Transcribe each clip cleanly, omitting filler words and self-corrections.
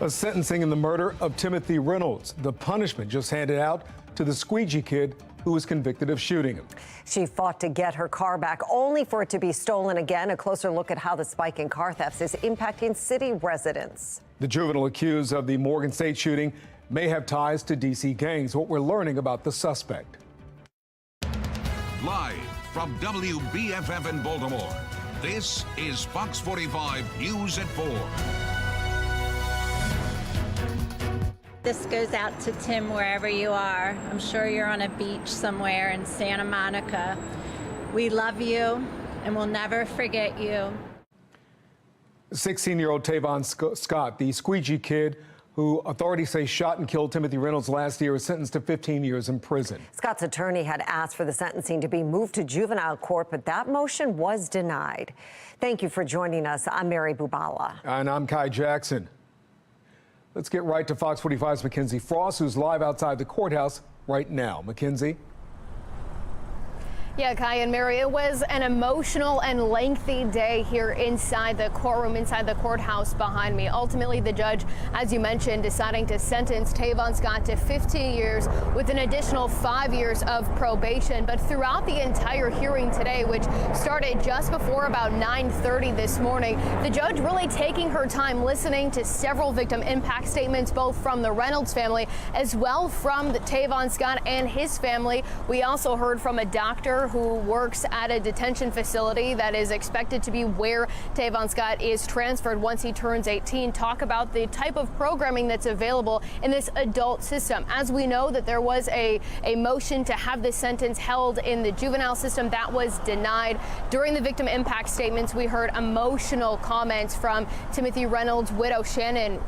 A sentencing in the murder of Timothy Reynolds. The punishment just handed out to the squeegee kid who was convicted of shooting him. She fought to get her car back, only for it to be stolen again. A closer look at how the spike in car thefts is impacting city residents. The juvenile accused of the Morgan State shooting may have ties to D.C. gangs. What we're learning about the suspect. Live from WBFF in Baltimore, this is Fox 45 News at 4. This goes out to Tim wherever you are. I'm sure you're on a beach somewhere in Santa Monica. We love you and we'll never forget you. 16-year-old Tavon Scott, the squeegee kid who authorities say shot and killed Timothy Reynolds last year, is sentenced to 15 years in prison. Scott's attorney had asked for the sentencing to be moved to juvenile court, but that motion was denied. Thank you for joining us. I'm Mary Bubala. And I'm Kai Jackson. Let's get right to Fox 45's Mackenzie Frost, who's live outside the courthouse right now. Mackenzie. Yeah, Kai and Mary, it was an emotional and lengthy day here inside the courtroom, inside the courthouse behind me. Ultimately, the judge, as you mentioned, deciding to sentence Tavon Scott to 15 years with an additional 5 years of probation. But throughout the entire hearing today, which started just before about 9:30 this morning, the judge really taking her time listening to several victim impact statements, both from the Reynolds family as well from the Tavon Scott and his family. We also heard from a doctor who works at a detention facility that is expected to be where Tavon Scott is transferred once he turns 18, talk about the type of programming that's available in this adult system. As we know that there was a motion to have this sentence held in the juvenile system that was denied. During the victim impact statements, we heard emotional comments from Timothy Reynolds' widow, Shannon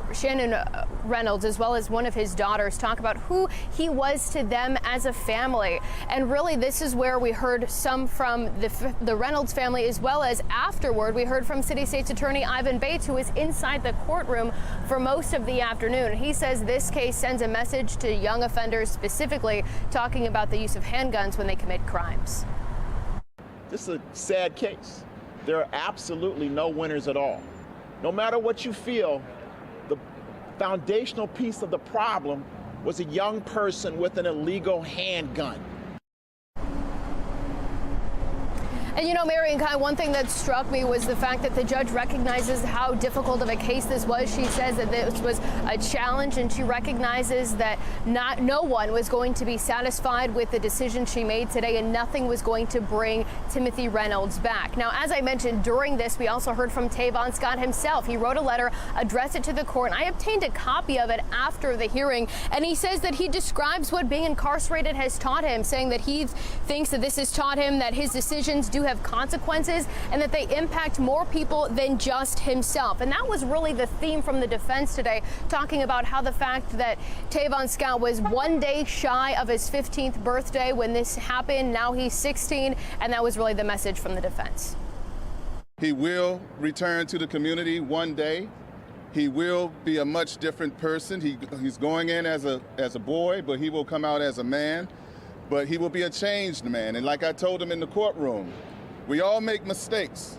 Reynolds, as well as one of his daughters, talk about who he was to them as a family. And really, this is where we heard some from the Reynolds family, as well as afterward we heard from City State's Attorney Ivan Bates, who was inside the courtroom for most of the afternoon. He says this case sends a message to young offenders, specifically talking about the use of handguns when they commit crimes. This is a sad case. There are absolutely no winners at all. No matter what you feel, the foundational piece of the problem was a young person with an illegal handgun. And you know, Mary and Kai, one thing that struck me was the fact that the judge recognizes how difficult of a case this was. She says that this was a challenge, and she recognizes that no one was going to be satisfied with the decision she made today, and nothing was going to bring Timothy Reynolds back. Now, as I mentioned, during this, we also heard from Tavon Scott himself. He wrote a letter, addressed it to the court, and I obtained a copy of it after the hearing, and he says that he describes what being incarcerated has taught him, saying that he thinks that this has taught him that his decisions do have consequences and that they impact more people than just himself. And that was really the theme from the defense today, talking about how the fact that Tavon Scott was 1 day shy of his 15th birthday when this happened. Now he's 16, and that was really the message from the defense. He will return to the community one day. He will be a much different person. He's going in as a boy, but he will come out as a man. But he will be a changed man. And like I told him in the courtroom, we all make mistakes,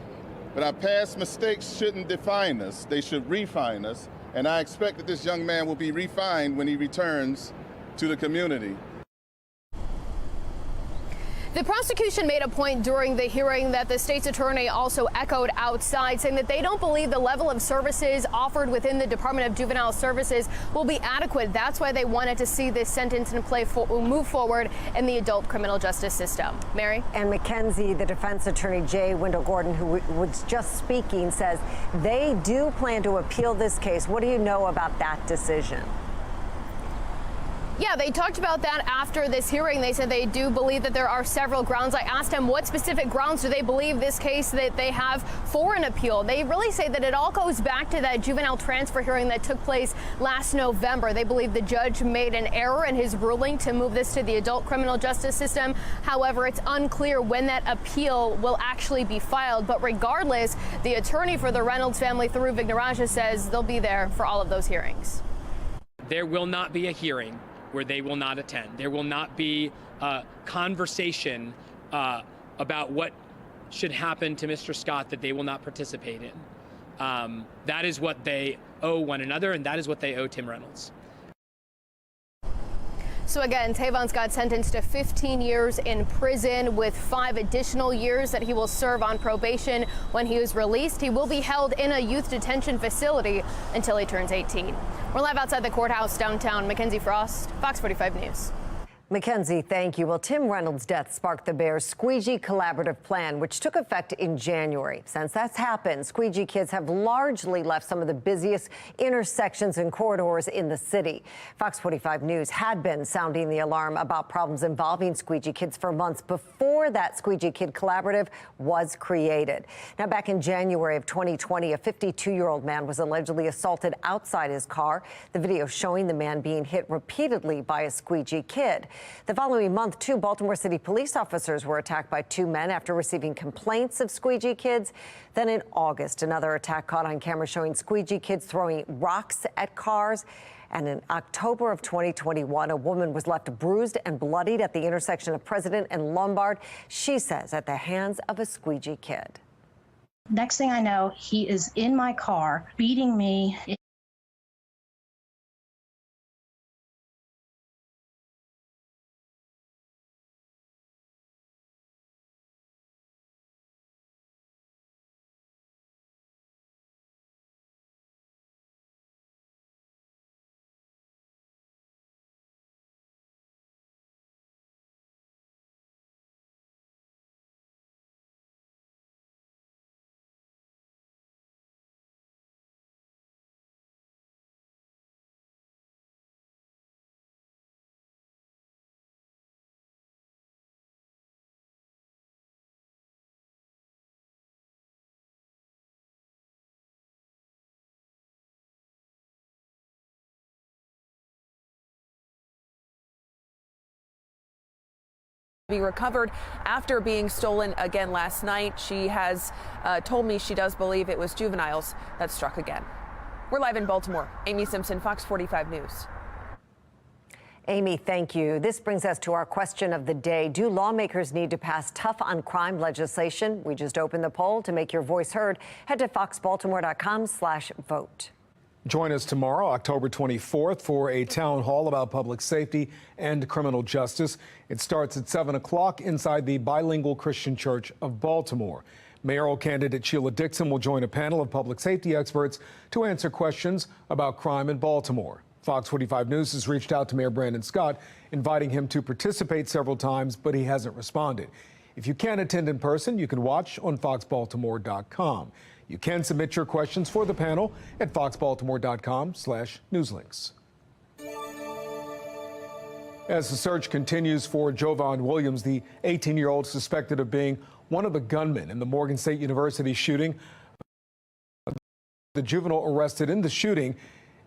but our past mistakes shouldn't define us. They should refine us. And I expect that this young man will be refined when he returns to the community. The prosecution made a point during the hearing that the state's attorney also echoed outside, saying that they don't believe the level of services offered within the Department of Juvenile Services will be adequate. That's why they wanted to see this sentence in play move forward in the adult criminal justice system. Mary? And Mackenzie, the defense attorney Jay Wendell Gordon, who was just speaking, says they do plan to appeal this case. What do you know about that decision? Yeah, they talked about that after this hearing. They said they do believe that there are several grounds. I asked them what specific grounds do they believe this case that they have for an appeal. They really say that it all goes back to that juvenile transfer hearing that took place last November. They believe the judge made an error in his ruling to move this to the adult criminal justice system. However, it's unclear when that appeal will actually be filed. But regardless, the attorney for the Reynolds family, Tharu Vignarajah, says they'll be there for all of those hearings. There will not be a hearing where they will not attend. There will not be a conversation about what should happen to Mr. Scott that they will not participate in. That is what they owe one another, and that is what they owe Tim Reynolds. So again, Tavon Scott sentenced to 15 years in prison with 5 additional years that he will serve on probation when he is released. He will be held in a youth detention facility until he turns 18. We're live outside the courthouse downtown. Mackenzie Frost, Fox 45 News. Mackenzie, thank you. Well, Tim Reynolds' death sparked the Bears' Squeegee Collaborative Plan, which took effect in January. Since that's happened, Squeegee kids have largely left some of the busiest intersections and corridors in the city. Fox 45 News had been sounding the alarm about problems involving Squeegee kids for months before that Squeegee Kid Collaborative was created. Now, back in January of 2020, a 52-year-old man was allegedly assaulted outside his car. The video showing the man being hit repeatedly by a Squeegee kid. The following month, 2 Baltimore City police officers were attacked by 2 men after receiving complaints of Squeegee kids. Then in August, another attack caught on camera showing Squeegee kids throwing rocks at cars. And in October of 2021, a woman was left bruised and bloodied at the intersection of President and Lombard, she says, at the hands of a Squeegee kid. Next thing I know, he is in my car beating me. Be recovered after being stolen again last night. She has told me she does believe it was juveniles that struck again. We're live in Baltimore. Amy Simpson, Fox 45 News. Amy, thank you. This brings us to our question of the day. Do lawmakers need to pass tough on crime legislation? We just opened the poll. To make your voice heard, head to foxbaltimore.com/vote. Join us tomorrow, October 24th, for a town hall about public safety and criminal justice. It starts at 7 o'clock inside the Bilingual Christian Church of Baltimore. Mayoral candidate Sheila Dixon will join a panel of public safety experts to answer questions about crime in Baltimore. Fox 45 News has reached out to Mayor Brandon Scott, inviting him to participate several times, but he hasn't responded. If you can't attend in person, you can watch on foxbaltimore.com. You can submit your questions for the panel at foxbaltimore.com/newslinks. As the search continues for Jovan Williams, the 18-year-old suspected of being one of the gunmen in the Morgan State University shooting, the juvenile arrested in the shooting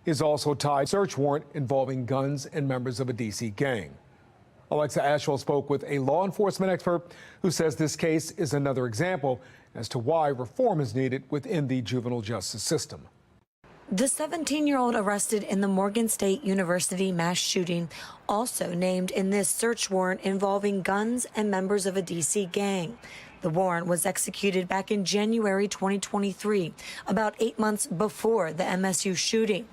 is also tied to a search warrant involving guns and members of a D.C. gang. Alexa Ashwell spoke with a law enforcement expert who says this case is another example as to why reform is needed within the juvenile justice system. The 17-year-old arrested in the Morgan State University mass shooting, also named in this search warrant involving guns and members of a D.C. gang. The warrant was executed back in January 2023, about 8 months before the MSU shooting.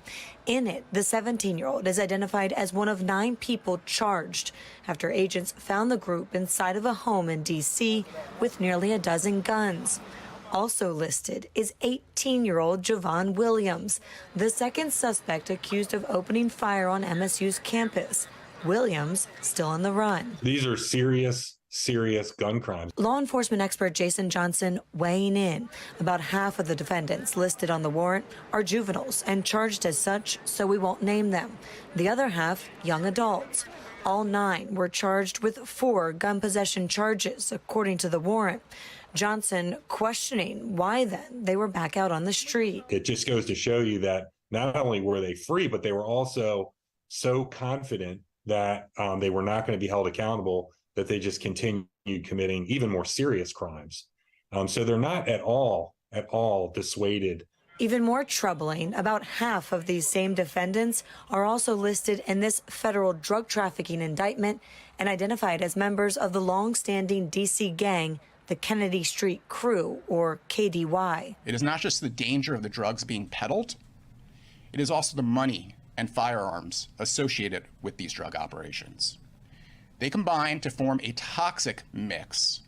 In it, the 17-year-old is identified as one of 9 people charged after agents found the group inside of a home in D.C. with nearly a dozen guns. Also listed is 18-year-old Jovan Williams, the second suspect accused of opening fire on MSU's campus. Williams still on the run. These are serious gun crimes. Law enforcement expert Jason Johnson weighing in. About half of the defendants listed on the warrant are juveniles and charged as such, so we won't name them. The other half, young adults. All 9 were charged with 4 gun possession charges, according to the warrant. Johnson questioning why then they were back out on the street. It just goes to show you that not only were they free, but they were also so confident that they were not going to be held accountable that they just continued committing even more serious crimes. So they're not at all dissuaded. Even more troubling, about half of these same defendants are also listed in this federal drug trafficking indictment and identified as members of the long-standing D.C. gang, the Kennedy Street Crew, or KDY. It is not just the danger of the drugs being peddled, It is also the money and firearms associated with these drug operations. They combine to form a toxic mix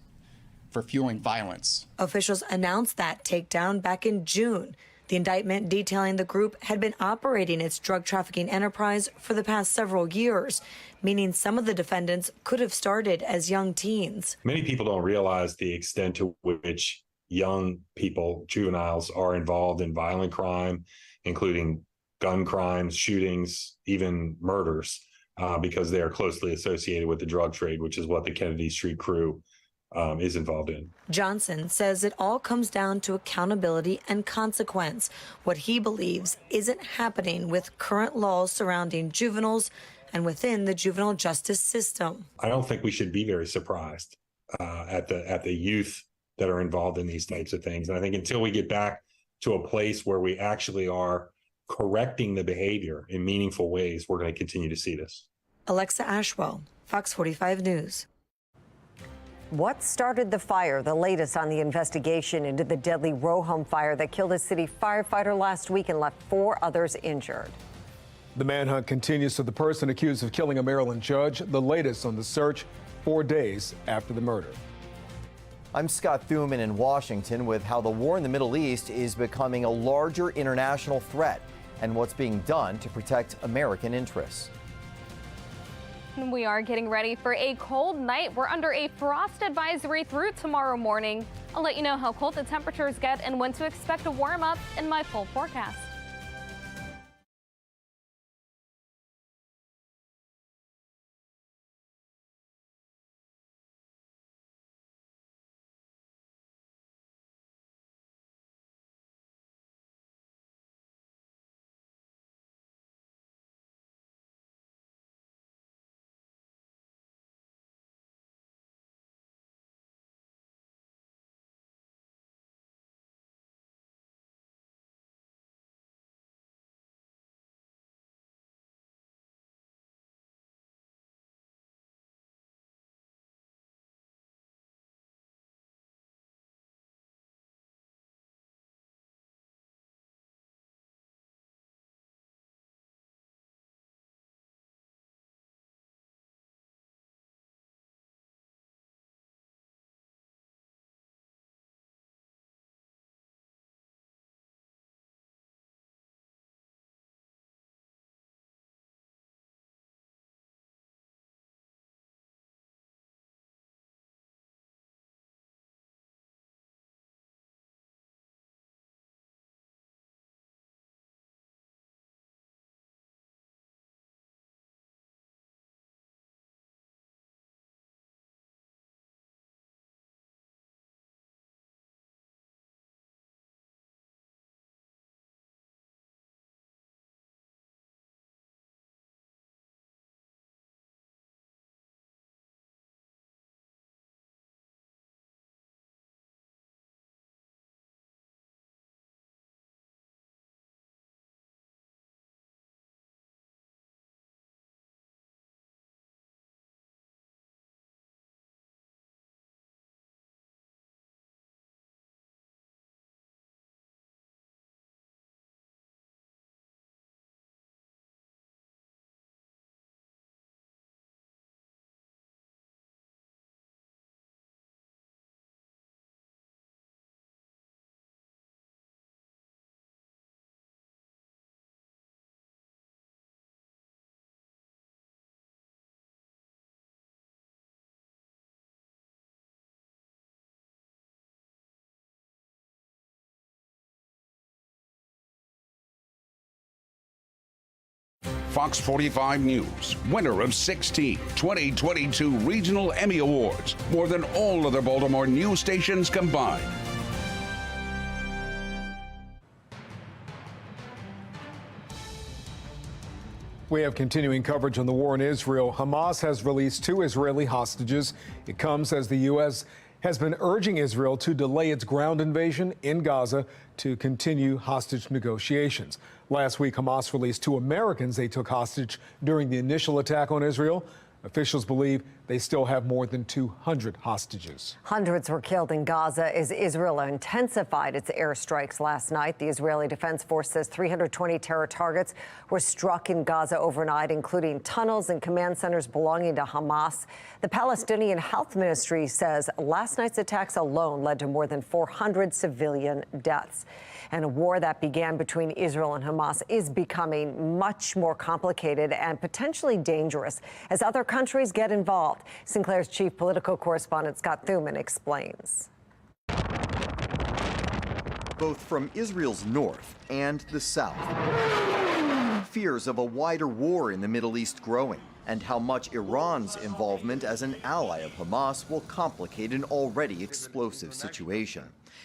for fueling violence. Officials announced that takedown back in June. The indictment detailing the group had been operating its drug trafficking enterprise for the past several years, meaning some of the defendants could have started as young teens. Many people don't realize the extent to which young people, juveniles, are involved in violent crime, including gun crimes, shootings, even murders, because they are closely associated with the drug trade, which is what the Kennedy Street crew is involved in. Johnson says it all comes down to accountability and consequence, what he believes isn't happening with current laws surrounding juveniles and within the juvenile justice system. I don't think we should be very surprised at the youth that are involved in these types of things. And I think until we get back to a place where we actually are correcting the behavior in meaningful ways, we're going to continue to see this. Alexa Ashwell, Fox 45 News. What started the fire? The latest on the investigation into the deadly row home fire that killed a city firefighter last week and left 4 others injured. The manhunt continues for the person accused of killing a Maryland judge. The latest on the search 4 days after the murder. I'm Scott Thuman in Washington with how the war in the Middle East is becoming a larger international threat and what's being done to protect American interests. We are getting ready for a cold night. We're under a frost advisory through tomorrow morning. I'll let you know how cold the temperatures get and when to expect a warm up in my full forecast. Fox 45 News, winner of 16 2022 Regional Emmy Awards, more than all other Baltimore news stations combined. We have continuing coverage on the war in Israel. Hamas has released 2 Israeli hostages. It comes as the U.S. has been urging Israel to delay its ground invasion in Gaza to continue hostage negotiations. Last week, Hamas released 2 Americans they took hostage during the initial attack on Israel. Officials believe they still have more than 200 hostages. Hundreds were killed in Gaza as Israel intensified its airstrikes last night. The Israeli Defense Force says 320 terror targets were struck in Gaza overnight, including tunnels and command centers belonging to Hamas. The Palestinian Health Ministry says last night's attacks alone led to more than 400 civilian deaths. And a war that began between Israel and Hamas is becoming much more complicated and potentially dangerous as other countries get involved. Sinclair's chief political correspondent Scott Thuman explains. Both from Israel's north and the south, fears of a wider war in the Middle East growing, and how much Iran's involvement as an ally of Hamas will complicate an already explosive situation.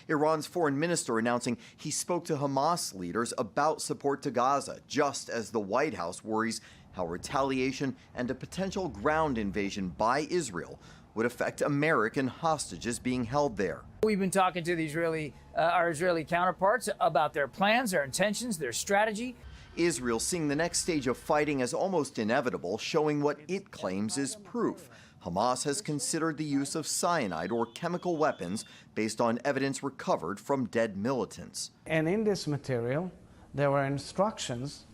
Iran's foreign minister announcing he spoke to Hamas leaders about support to Gaza, just as the White House worries how retaliation and a potential ground invasion by Israel would affect American hostages being held there. We've been talking to our Israeli counterparts about their plans, their intentions, their strategy. Israel seeing the next stage of fighting as almost inevitable, showing what it claims is proof. Hamas has considered the use of cyanide or chemical weapons based on evidence recovered from dead militants. And in this material, there were instructions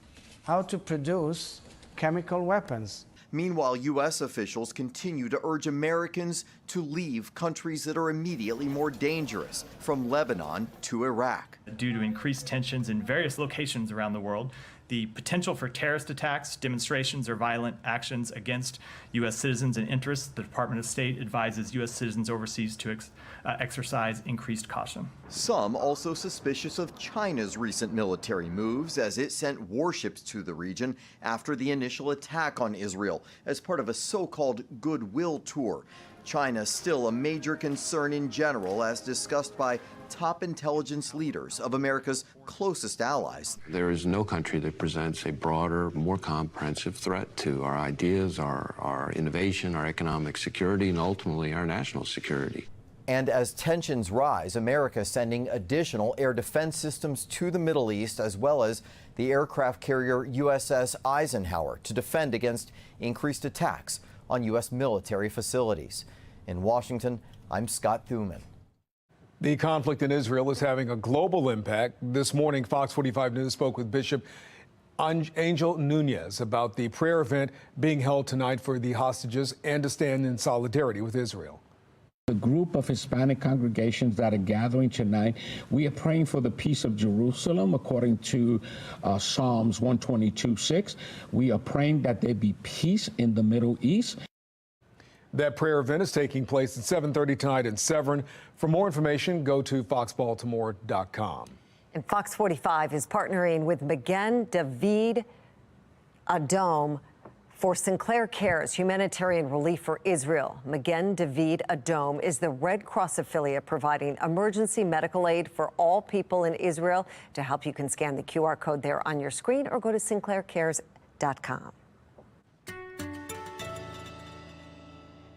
how to produce chemical weapons. Meanwhile, U.S. officials continue to urge Americans to leave countries that are immediately more dangerous, from Lebanon to Iraq. Due to increased tensions in various locations around the world, the potential for terrorist attacks, demonstrations, or violent actions against U.S. citizens and interests, the Department of State advises U.S. citizens overseas to exercise increased caution. Some also suspicious of China's recent military moves as it sent warships to the region after the initial attack on Israel as part of a so-called goodwill tour. China still a major concern in general, as discussed by top intelligence leaders of America's closest allies. There is no country that presents a broader, more comprehensive threat to our ideas, our innovation, our economic security, and ultimately our national security. And as tensions rise, America sending additional air defense systems to the Middle East, as well as the aircraft carrier USS Eisenhower to defend against increased attacks on U.S. military facilities. In Washington, I'm Scott Thuman. The conflict in Israel is having a global impact. This morning, Fox 45 News spoke with Bishop Angel Nunez about the prayer event being held tonight for the hostages and to stand in solidarity with Israel. The group of Hispanic congregations that are gathering tonight, we are praying for the peace of Jerusalem according to Psalms 122:6. We are praying that there be peace in the Middle East. That prayer event is taking place at 7:30 tonight in Severn. For more information, go to foxbaltimore.com. And Fox 45 is partnering with Magen David Adom for Sinclair Cares Humanitarian Relief for Israel. Magen David Adom is the Red Cross affiliate providing emergency medical aid for all people in Israel. To help, you can scan the QR code there on your screen or go to sinclaircares.com.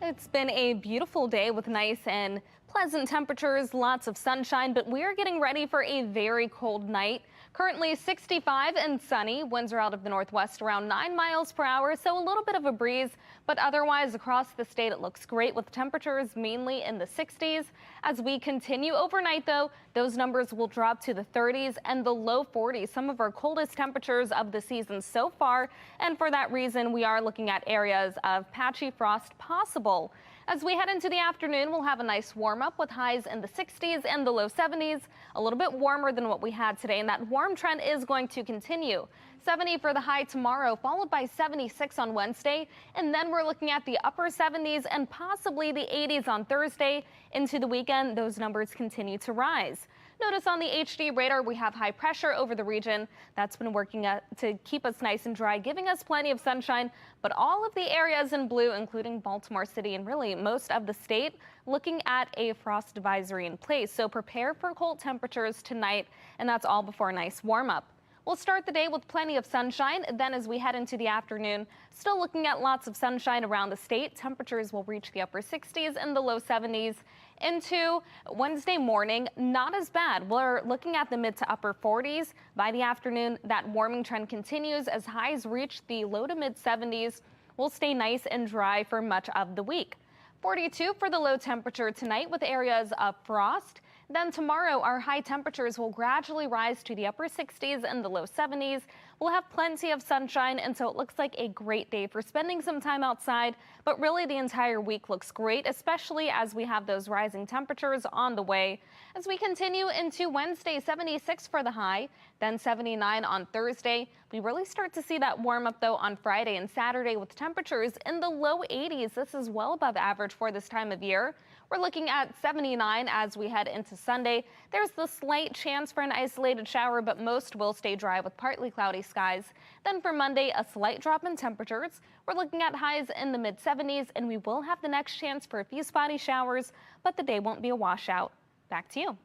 It's been a beautiful day with nice and pleasant temperatures, lots of sunshine, but we're getting ready for a very cold night. Currently 65 and sunny. Winds are out of the northwest around 9 miles per hour, so a little bit of a breeze, but otherwise across the state it looks great with temperatures mainly in the 60s. As we continue overnight, though, those numbers will drop to the 30s and the low 40s, some of our coldest temperatures of the season so far, and for that reason we are looking at areas of patchy frost possible. As we head into the afternoon, we'll have a nice warm up with highs in the 60s and the low 70s, a little bit warmer than what we had today, and that warm trend is going to continue. 70 for the high tomorrow, followed by 76 on Wednesday, and then we're looking at the upper 70s and possibly the 80s on Thursday. Into the weekend, those numbers continue to rise. Notice on the HD radar we have high pressure over the region. That's been working to keep us nice and dry, giving us plenty of sunshine. But all of the areas in blue, including Baltimore City and really most of the state, looking at a frost advisory in place. So prepare for cold temperatures tonight, and that's all before a nice warm up. We'll start the day with plenty of sunshine. Then as we head into the afternoon, still looking at lots of sunshine around the state. Temperatures will reach the upper 60s and the low 70s. Into Wednesday morning, not as bad. We're looking at the mid to upper 40s. By the afternoon, that warming trend continues as highs reach the low to mid 70s. will stay nice and dry for much of the week. 42 for the low temperature tonight with areas of frost. Then tomorrow, our high temperatures will gradually rise to the upper 60s and the low 70s. We'll have plenty of sunshine, and so it looks like a great day for spending some time outside. But really, the entire week looks great, especially as we have those rising temperatures on the way. As we continue into Wednesday, 76 for the high, then 79 on Thursday. We really start to see that warm up, though, on Friday and Saturday with temperatures in the low 80s. This is well above average for this time of year. We're looking at 79 as we head into Sunday. There's the slight chance for an isolated shower, but most will stay dry with partly cloudy skies. Then for Monday, a slight drop in temperatures. We're looking at highs in the mid-70s, and we will have the next chance for a few spotty showers, but the day won't be a washout. Back to you.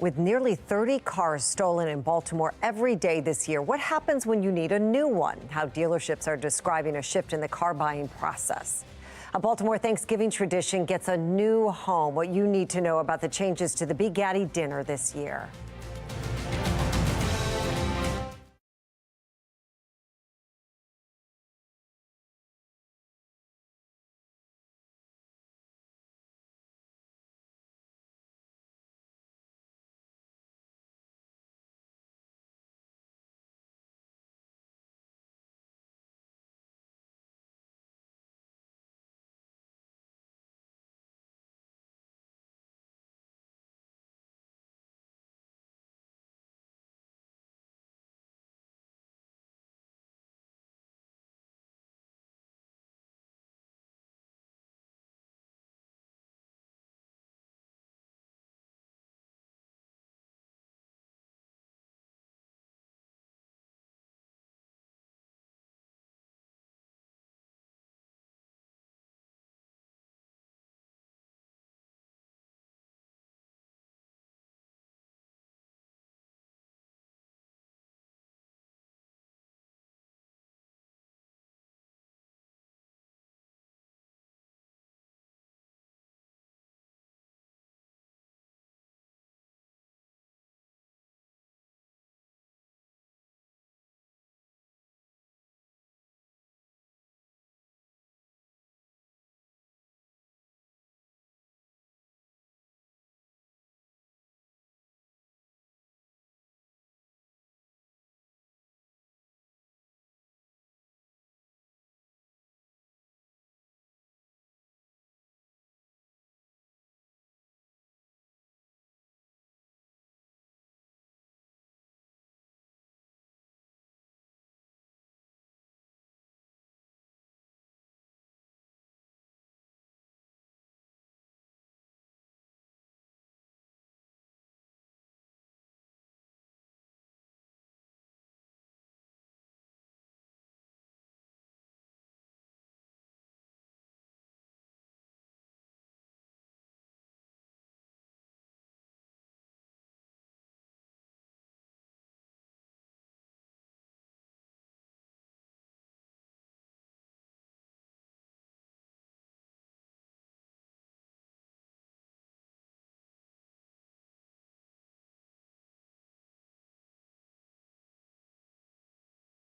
With nearly 30 cars stolen in Baltimore every day this year, what happens when you need a new one? How dealerships are describing a shift in the car buying process. A Baltimore Thanksgiving tradition gets a new home. What you need to know about the changes to the Big Gaddy dinner this year.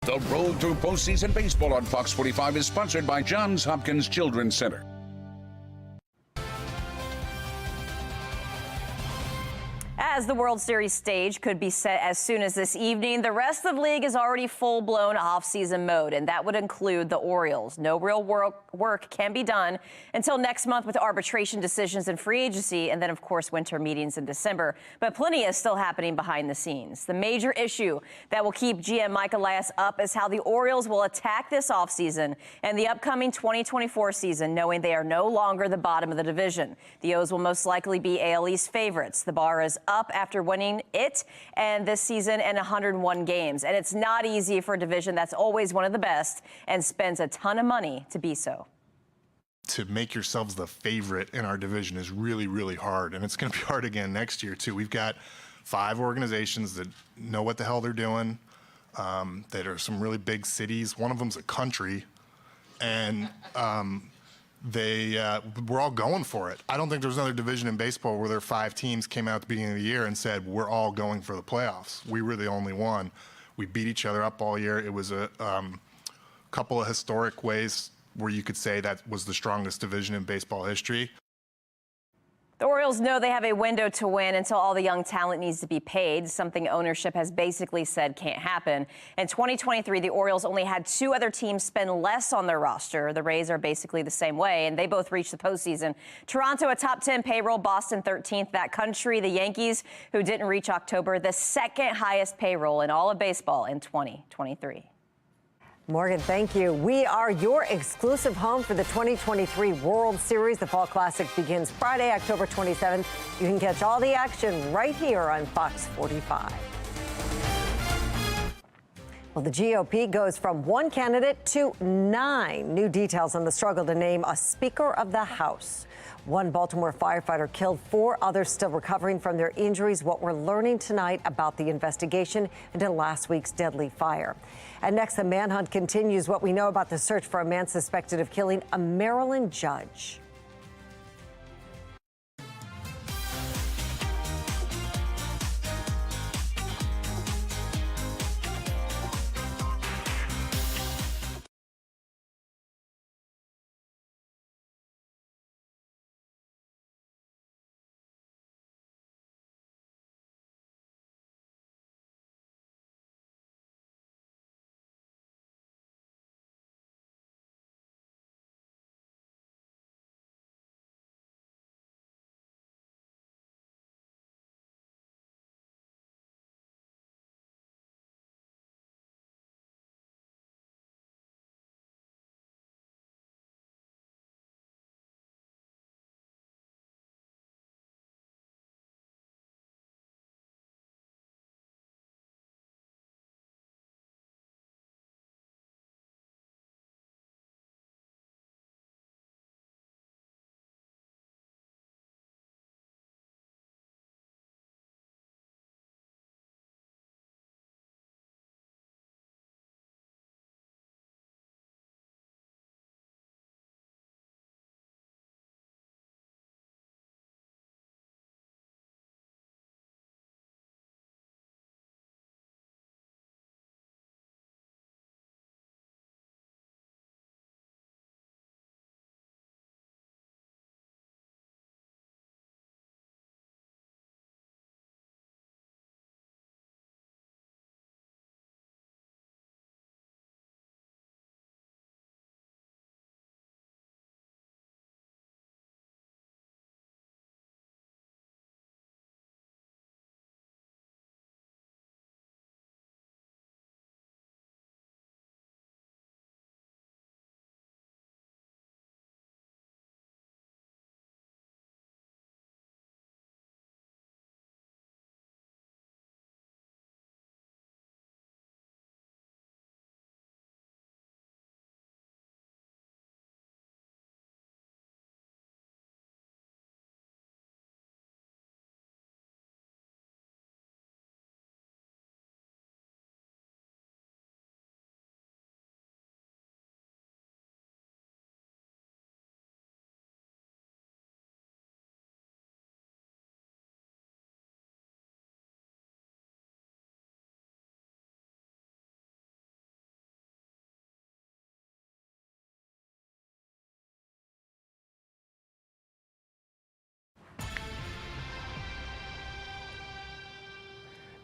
The road through postseason baseball on Fox 45 is sponsored by Johns Hopkins Children's Center. As the World Series stage could be set as soon as this evening, the rest of the league is already full-blown off-season mode, and that would include the Orioles. No real work can be done until next month with arbitration decisions and free agency, and then, of course, winter meetings in December. But plenty is still happening behind the scenes. The major issue that will keep GM Mike Elias up is how the Orioles will attack this offseason and the upcoming 2024 season, knowing they are no longer the bottom of the division. The O's will most likely be AL East favorites. The bar is up after winning it and this season in 101 games. And it's not easy for a division that's always one of the best and spends a ton of money to be so. To make yourselves the favorite in our division is really, really hard. And it's going to be hard again next year, too. We've got 5 organizations that know what the hell they're doing, that are some really big cities. One of them's a country. And we're all going for it. I don't think there's another division in baseball where there are 5 teams came out at the beginning of the year and said, we're all going for the playoffs. We were the only one. We beat each other up all year. It was a couple of historic ways where you could say that was the strongest division in baseball history. The Orioles know they have a window to win until all the young talent needs to be paid, something ownership has basically said can't happen. In 2023, the Orioles only had 2 other teams spend less on their roster. The Rays are basically the same way, and they both reached the postseason. Toronto, a top 10 payroll, Boston 13th. That country, the Yankees, who didn't reach October, the second highest payroll in all of baseball in 2023. Morgan, thank you. We are your exclusive home for the 2023 World Series. The Fall Classic begins Friday, October 27th. You can catch all the action right here on Fox 45. Well, the GOP goes from 1 candidate to 9. New details on the struggle to name a Speaker of the House. 1 Baltimore firefighter killed, 4 others still recovering from their injuries. What we're learning tonight about the investigation into last week's deadly fire. And next, the manhunt continues. What we know about the search for a man suspected of killing a Maryland judge.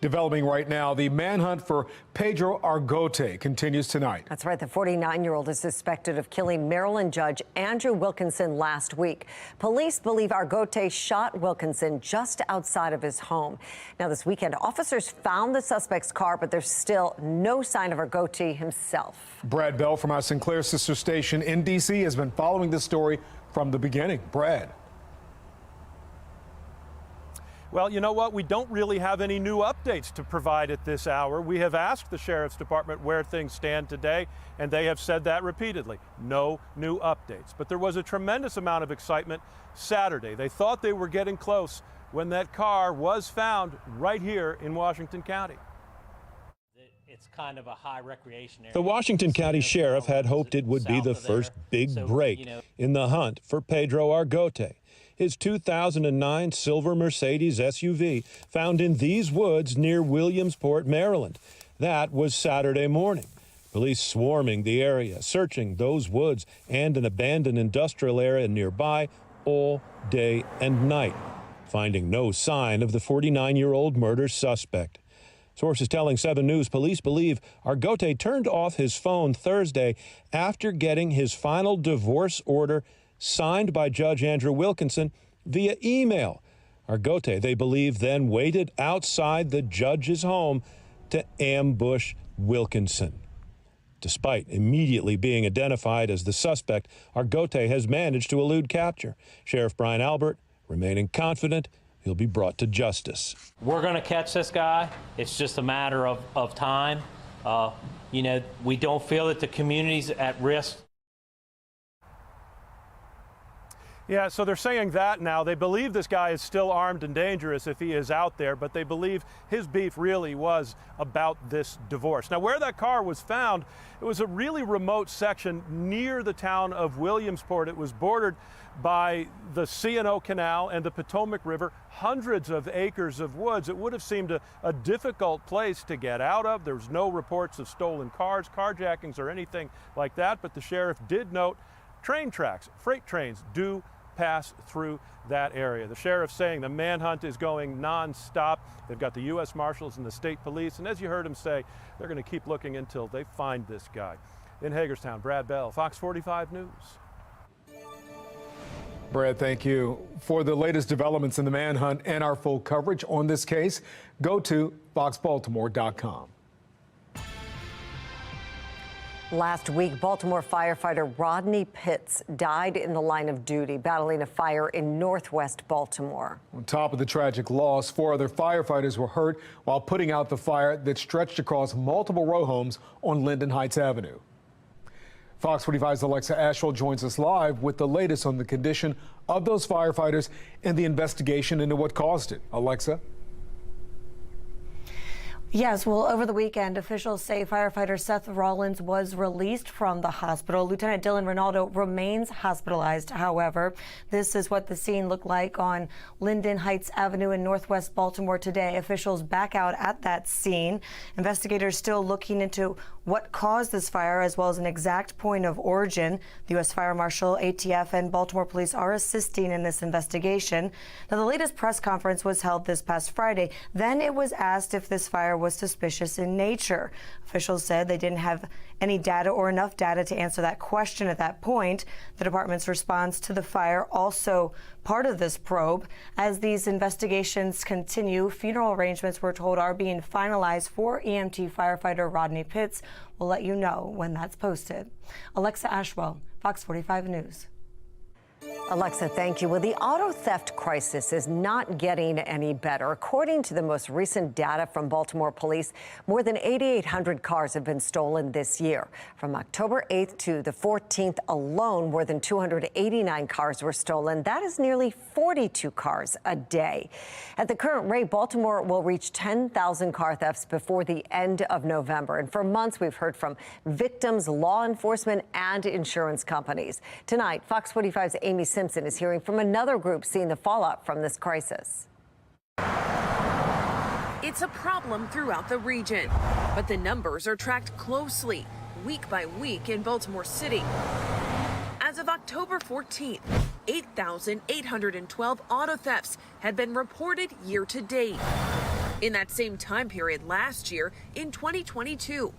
Developing right now, the manhunt for Pedro Argote continues tonight. That's right. The 49-year-old is suspected of killing Maryland Judge Andrew Wilkinson last week. Police believe Argote shot Wilkinson just outside of his home. Now, this weekend, officers found the suspect's car, but there's still no sign of Argote himself. Brad Bell from our Sinclair sister station in D.C. has been following this story from the beginning. Brad. Well, you know what? We don't really have any new updates to provide at this hour. We have asked the Sheriff's Department where things stand today, and they have said that repeatedly. No new updates. But there was a tremendous amount of excitement Saturday. They thought they were getting close when that car was found right here in Washington County. It's kind of a high recreation area. The Washington County Sheriff had hoped it would be the first big break in the hunt for Pedro Argote. His 2009 silver Mercedes SUV found in these woods near Williamsport, Maryland. That was Saturday morning. Police swarming the area, searching those woods and an abandoned industrial area nearby all day and night, finding no sign of the 49-year-old murder suspect. Sources telling 7 News police believe Argote turned off his phone Thursday after getting his final divorce order signed by Judge Andrew Wilkinson via email. Argote, they believe, then waited outside the judge's home to ambush Wilkinson. Despite immediately being identified as the suspect, Argote has managed to elude capture. Sheriff Brian Albert remaining confident he'll be brought to justice. We're going to catch this guy. It's just a matter of time. We don't feel that the community's at risk. Yeah, so they're saying that now. They believe this guy is still armed and dangerous if he is out there, but they believe his beef really was about this divorce. Now, where that car was found, it was a really remote section near the town of Williamsport. It was bordered by the C&O Canal and the Potomac River, hundreds of acres of woods. It would have seemed a difficult place to get out of. There was no reports of stolen cars, carjackings, or anything like that, but the sheriff did note train tracks, freight trains do pass through that area. The sheriff saying the manhunt is going nonstop. They've got the U.S. Marshals and the state police, and as you heard him say, they're going to keep looking until they find this guy. In Hagerstown, Brad Bell, Fox 45 News. Brad, thank you. For the latest developments in the manhunt and our full coverage on this case, go to foxbaltimore.com. Last week, Baltimore firefighter Rodney Pitts died in the line of duty, battling a fire in northwest Baltimore. On top of the tragic loss, 4 other firefighters were hurt while putting out the fire that stretched across multiple row homes on Linden Heights Avenue. Fox 45's Alexa Ashwell joins us live with the latest on the condition of those firefighters and the investigation into what caused it. Alexa? Yes, well, over the weekend, officials say firefighter Seth Rollins was released from the hospital. Lieutenant Dylan Ronaldo remains hospitalized. However, this is what the scene looked like on Linden Heights Avenue in northwest Baltimore today. Officials back out at that scene. Investigators still looking into what caused this fire, as well as an exact point of origin. The U.S. Fire Marshal, ATF, and Baltimore police are assisting in this investigation. Now, the latest press conference was held this past Friday. Then it was asked if this fire was suspicious in nature. Officials said they didn't have any data or enough data to answer that question at that point. The department's response to the fire also part of this probe. As these investigations continue, funeral arrangements, we're told, are being finalized for EMT firefighter Rodney Pitts. We'll let you know when that's posted. Alexa Ashwell, Fox 45 News. Alexa, thank you. Well, the auto theft crisis is not getting any better. According to the most recent data from Baltimore police, more than 8,800 cars have been stolen this year. From October 8th to the 14th alone, more than 289 cars were stolen. That is nearly 42 cars a day. At the current rate, Baltimore will reach 10,000 car thefts before the end of November. And for months, we've heard from victims, law enforcement, and insurance companies. Tonight, Fox 45's Amy Simpson is hearing from another group seeing the fallout from this crisis. It's a problem throughout the region, but the numbers are tracked closely, week by week in Baltimore City. As of October 14th, 8,812 auto thefts had been reported year to date. In that same time period last year, in 2022,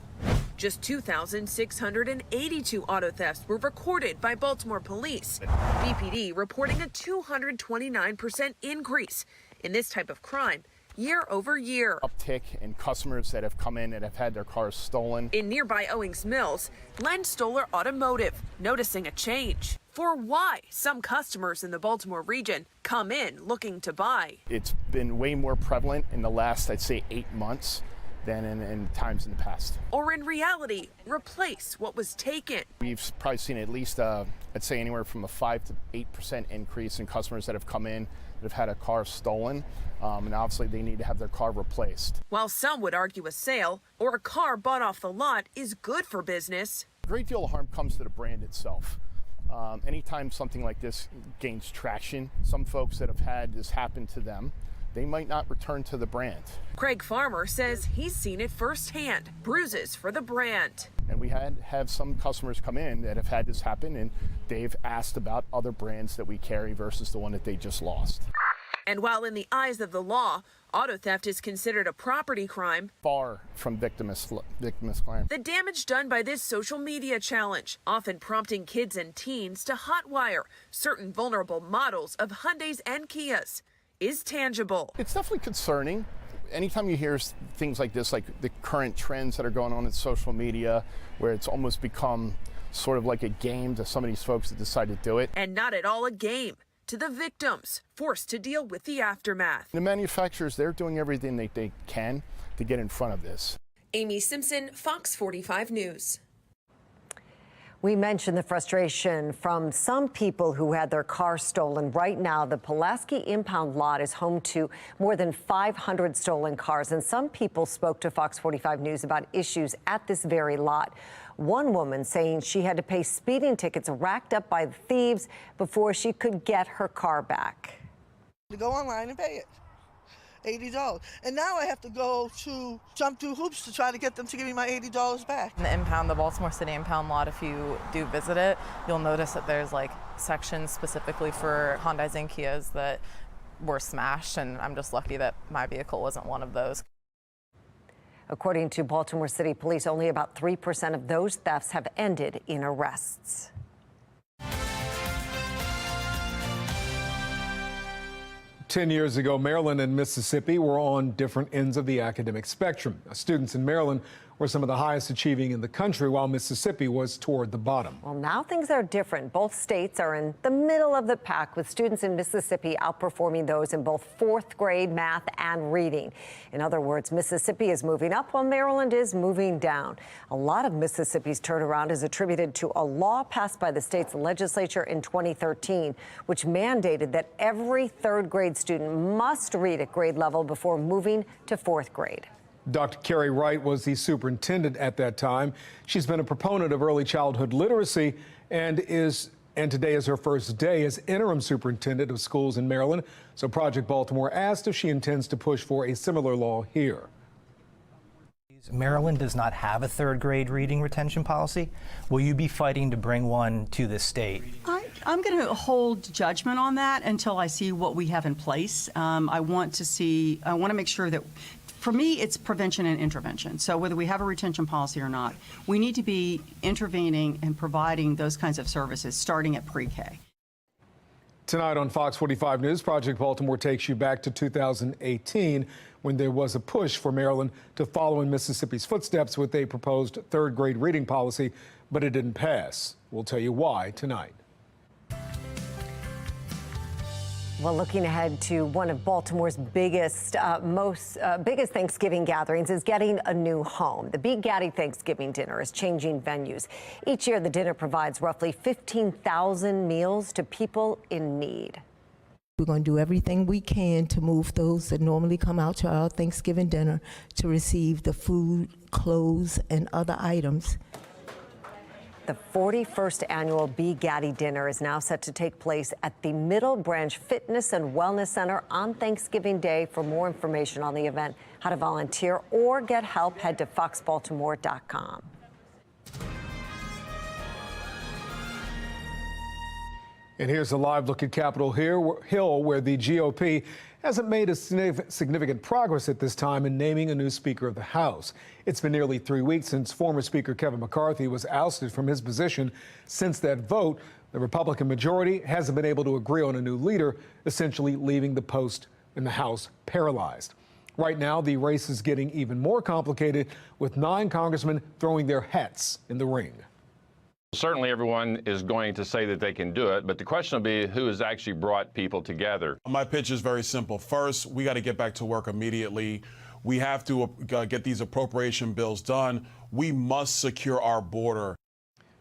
just 2,682 auto thefts were recorded by Baltimore police. BPD reporting a 229% increase in this type of crime year over year. Uptick in customers that have come in and have had their cars stolen. In nearby Owings Mills, Len Stoller Automotive noticing a change for why some customers in the Baltimore region come in looking to buy. It's been way more prevalent in the last, I'd say, 8 months than in times in the past. Or in reality, replace what was taken. We've probably seen at least, I'd say, anywhere from a 5 to 8% increase in customers that have come in that have had a car stolen, and obviously they need to have their car replaced. While some would argue a sale or a car bought off the lot is good for business, a great deal of harm comes to the brand itself. Anytime something like this gains traction, some folks that have had this happen to them they might not return to the brand. Craig Farmer says he's seen it firsthand, bruises for the brand. And we have some customers come in that have had this happen, and they've asked about other brands that we carry versus the one that they just lost. And while in the eyes of the law, auto theft is considered a property crime, Far from victimless crime. the damage done by this social media challenge, often prompting kids and teens to hotwire certain vulnerable models of Hyundais and Kias, is tangible. It's definitely concerning. Anytime you hear things like this, like the current trends that are going on in social media, where it's almost become sort of like a game to some of these folks that decide to do it. And not at all a game to the victims, forced to deal with the aftermath. The manufacturers, they're doing everything they can to get in front of this. Amy Simpson, Fox 45 News. We mentioned the frustration from some people who had their cars stolen. Right now, the Pulaski impound lot is home to more than 500 stolen cars, and some people spoke to Fox 45 News about issues at this very lot. One woman saying she had to pay speeding tickets racked up by the thieves before she could get her car back. To go online and pay it. $80. And now I have to go to jump through hoops to try to get them to give me my $80 back. The impound, the Baltimore City impound lot, if you do visit it, you'll notice that there's like sections specifically for Hyundais and Kias that were smashed, and I'm just lucky that my vehicle wasn't one of those. According to Baltimore City Police, only about 3% of those thefts have ended in arrests. Ten years ago, Maryland and Mississippi were on different ends of the academic spectrum. Students in Maryland were some of the highest achieving in the country, while Mississippi was toward the bottom. Well, now things are different. Both states are in the middle of the pack, with students in Mississippi outperforming those in both fourth grade math and reading. In other words, Mississippi is moving up while Maryland is moving down. A lot of Mississippi's turnaround is attributed to a law passed by the state's legislature in 2013, which mandated that every third grade student must read at grade level before moving to fourth grade. Dr. Carrie Wright was the superintendent at that time. She's been a proponent of early childhood literacy and today is her first day as interim superintendent of schools in Maryland. So Project Baltimore asked if she intends to push for a similar law here. Maryland does not have a third grade reading retention policy. Will you be fighting to bring one to the state? I'm going to hold judgment on that until I see what we have in place. I want to make sure that, for me, it's prevention and intervention. So whether we have a retention policy or not, we need to be intervening and providing those kinds of services starting at pre-K. Tonight on Fox 45 News, Project Baltimore takes you back to 2018 when there was a push for Maryland to follow in Mississippi's footsteps with a proposed third grade reading policy, but it didn't pass. We'll tell you why tonight. Well, looking ahead to one of Baltimore's biggest Thanksgiving gatherings is getting a new home. The Big Gaddy Thanksgiving dinner is changing venues. Each year, the dinner provides roughly 15,000 meals to people in need. We're going to do everything we can to move those that normally come out to our Thanksgiving dinner to receive the food, clothes, and other items. The 41st annual Big Gaddy dinner is now set to take place at the Middle Branch Fitness and Wellness Center on Thanksgiving Day. For more information on the event, how to volunteer or get help, head to foxbaltimore.com. And here's a live look at Capitol Hill, where the GOP hasn't made a significant progress at this time in naming a new Speaker of the House. It's been nearly 3 weeks since former Speaker Kevin McCarthy was ousted from his position. Since that vote, the Republican majority hasn't been able to agree on a new leader, essentially leaving the post in the House paralyzed. Right now, the race is getting even more complicated, with 9 congressmen throwing their hats in the ring. Certainly everyone is going to say that they can do it, but the question will be who has actually brought people together. My pitch is very simple. First, we got to get back to work immediately. We have to get these appropriation bills done. We must secure our border.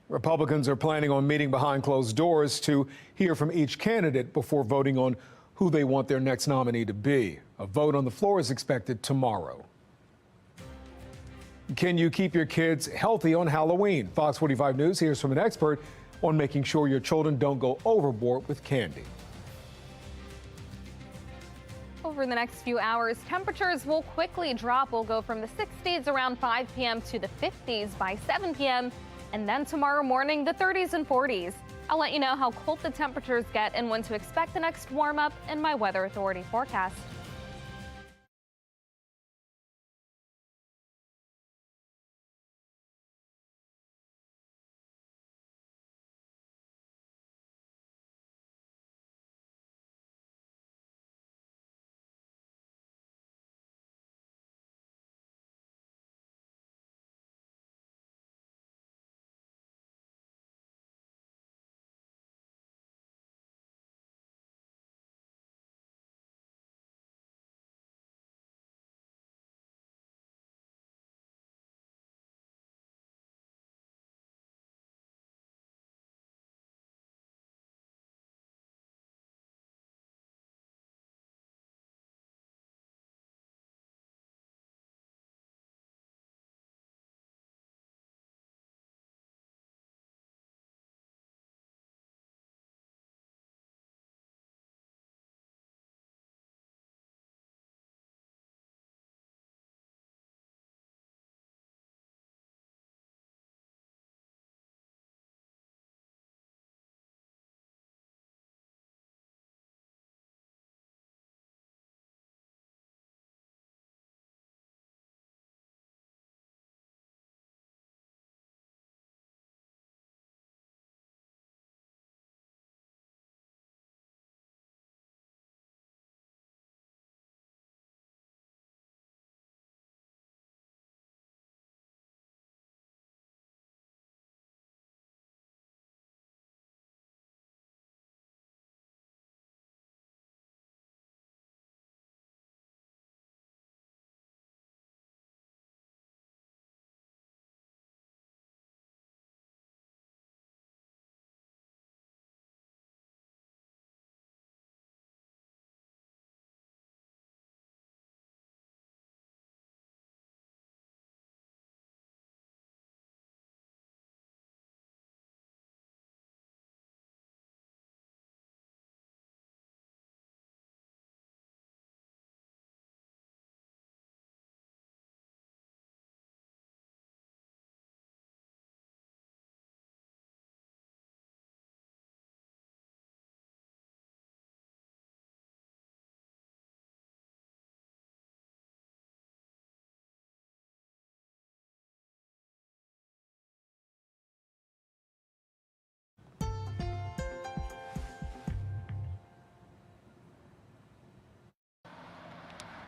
Republicans are planning on meeting behind closed doors to hear from each candidate before voting on who they want their next nominee to be. A vote on the floor is expected tomorrow. Can you keep your kids healthy on Halloween? Fox 45 News hears from an expert on making sure your children don't go overboard with candy. Over the next few hours, temperatures will quickly drop. We'll go from the 60s around 5 p.m. to the 50s by 7 p.m. And then tomorrow morning, the 30s and 40s. I'll let you know how cold the temperatures get and when to expect the next warm up in my Weather Authority forecast.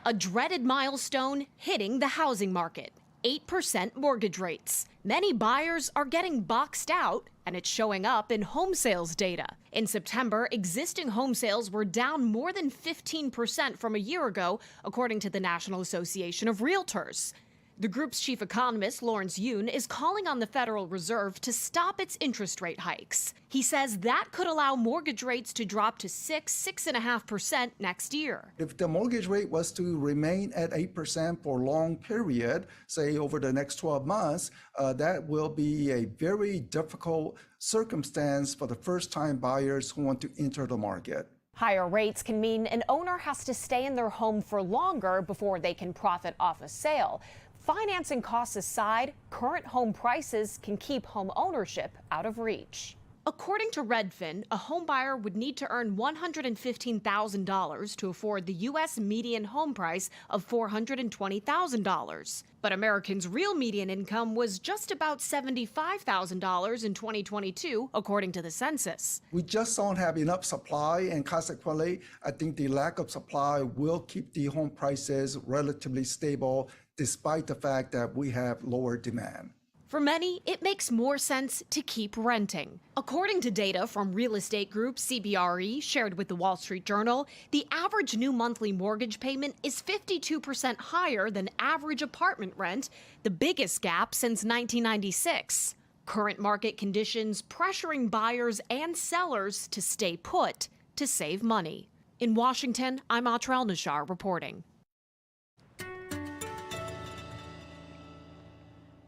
A dreaded milestone hitting the housing market, 8% mortgage rates. Many buyers are getting boxed out, and it's showing up in home sales data. In September, existing home sales were down more than 15% from a year ago, according to the National Association of Realtors. The group's chief economist, Lawrence Yun, is calling on the Federal Reserve to stop its interest rate hikes. He says that could allow mortgage rates to drop to 6.5% next year. If the mortgage rate was to remain at 8% for a long period, say over the next 12 months, that will be a very difficult circumstance for the first-time buyers who want to enter the market. Higher rates can mean an owner has to stay in their home for longer before they can profit off a sale. Financing costs aside, current home prices can keep home ownership out of reach. According to Redfin, a home buyer would need to earn $115,000 to afford the U.S. median home price of $420,000. But Americans' real median income was just about $75,000 in 2022, according to the census. We just don't have enough supply, and consequently, I think the lack of supply will keep the home prices relatively stable, despite the fact that we have lower demand. For many, it makes more sense to keep renting. According to data from real estate group CBRE shared with the Wall Street Journal, the average new monthly mortgage payment is 52% higher than average apartment rent, the biggest gap since 1996. Current market conditions pressuring buyers and sellers to stay put to save money. In Washington, I'm Atra El-Nashar reporting.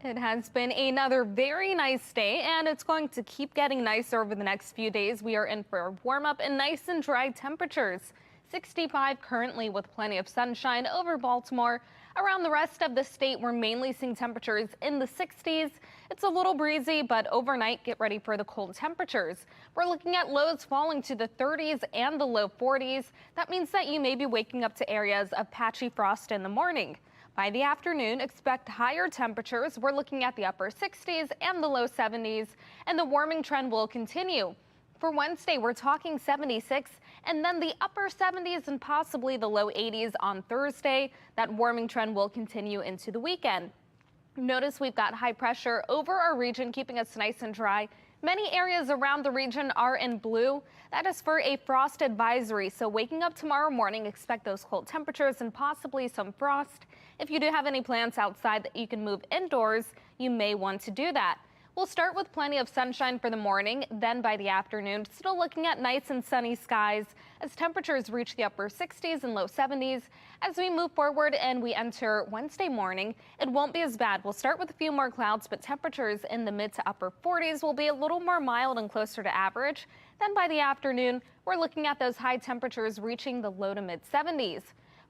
It has been another very nice day, and it's going to keep getting nicer over the next few days. We are in for a warm up and nice and dry temperatures. 65 currently with plenty of sunshine over Baltimore. Around the rest of the state, we're mainly seeing temperatures in the 60s. It's a little breezy, but overnight, get ready for the cold temperatures. We're looking at lows falling to the 30s and the low 40s. That means that you may be waking up to areas of patchy frost in the morning. By the afternoon, expect higher temperatures. We're looking at the upper 60s and the low 70s, and the warming trend will continue. For Wednesday, we're talking 76 and then the upper 70s and possibly the low 80s on Thursday. That warming trend will continue into the weekend. Notice we've got high pressure over our region, keeping us nice and dry. Many areas around the region are in blue. That is for a frost advisory. So waking up tomorrow morning, expect those cold temperatures and possibly some frost. If you do have any plants outside that you can move indoors, you may want to do that. We'll start with plenty of sunshine for the morning, then by the afternoon, still looking at nice and sunny skies as temperatures reach the upper 60s and low 70s. As we move forward and we enter Wednesday morning, it won't be as bad. We'll start with a few more clouds, but temperatures in the mid to upper 40s will be a little more mild and closer to average. Then by the afternoon, we're looking at those high temperatures reaching the low to mid 70s.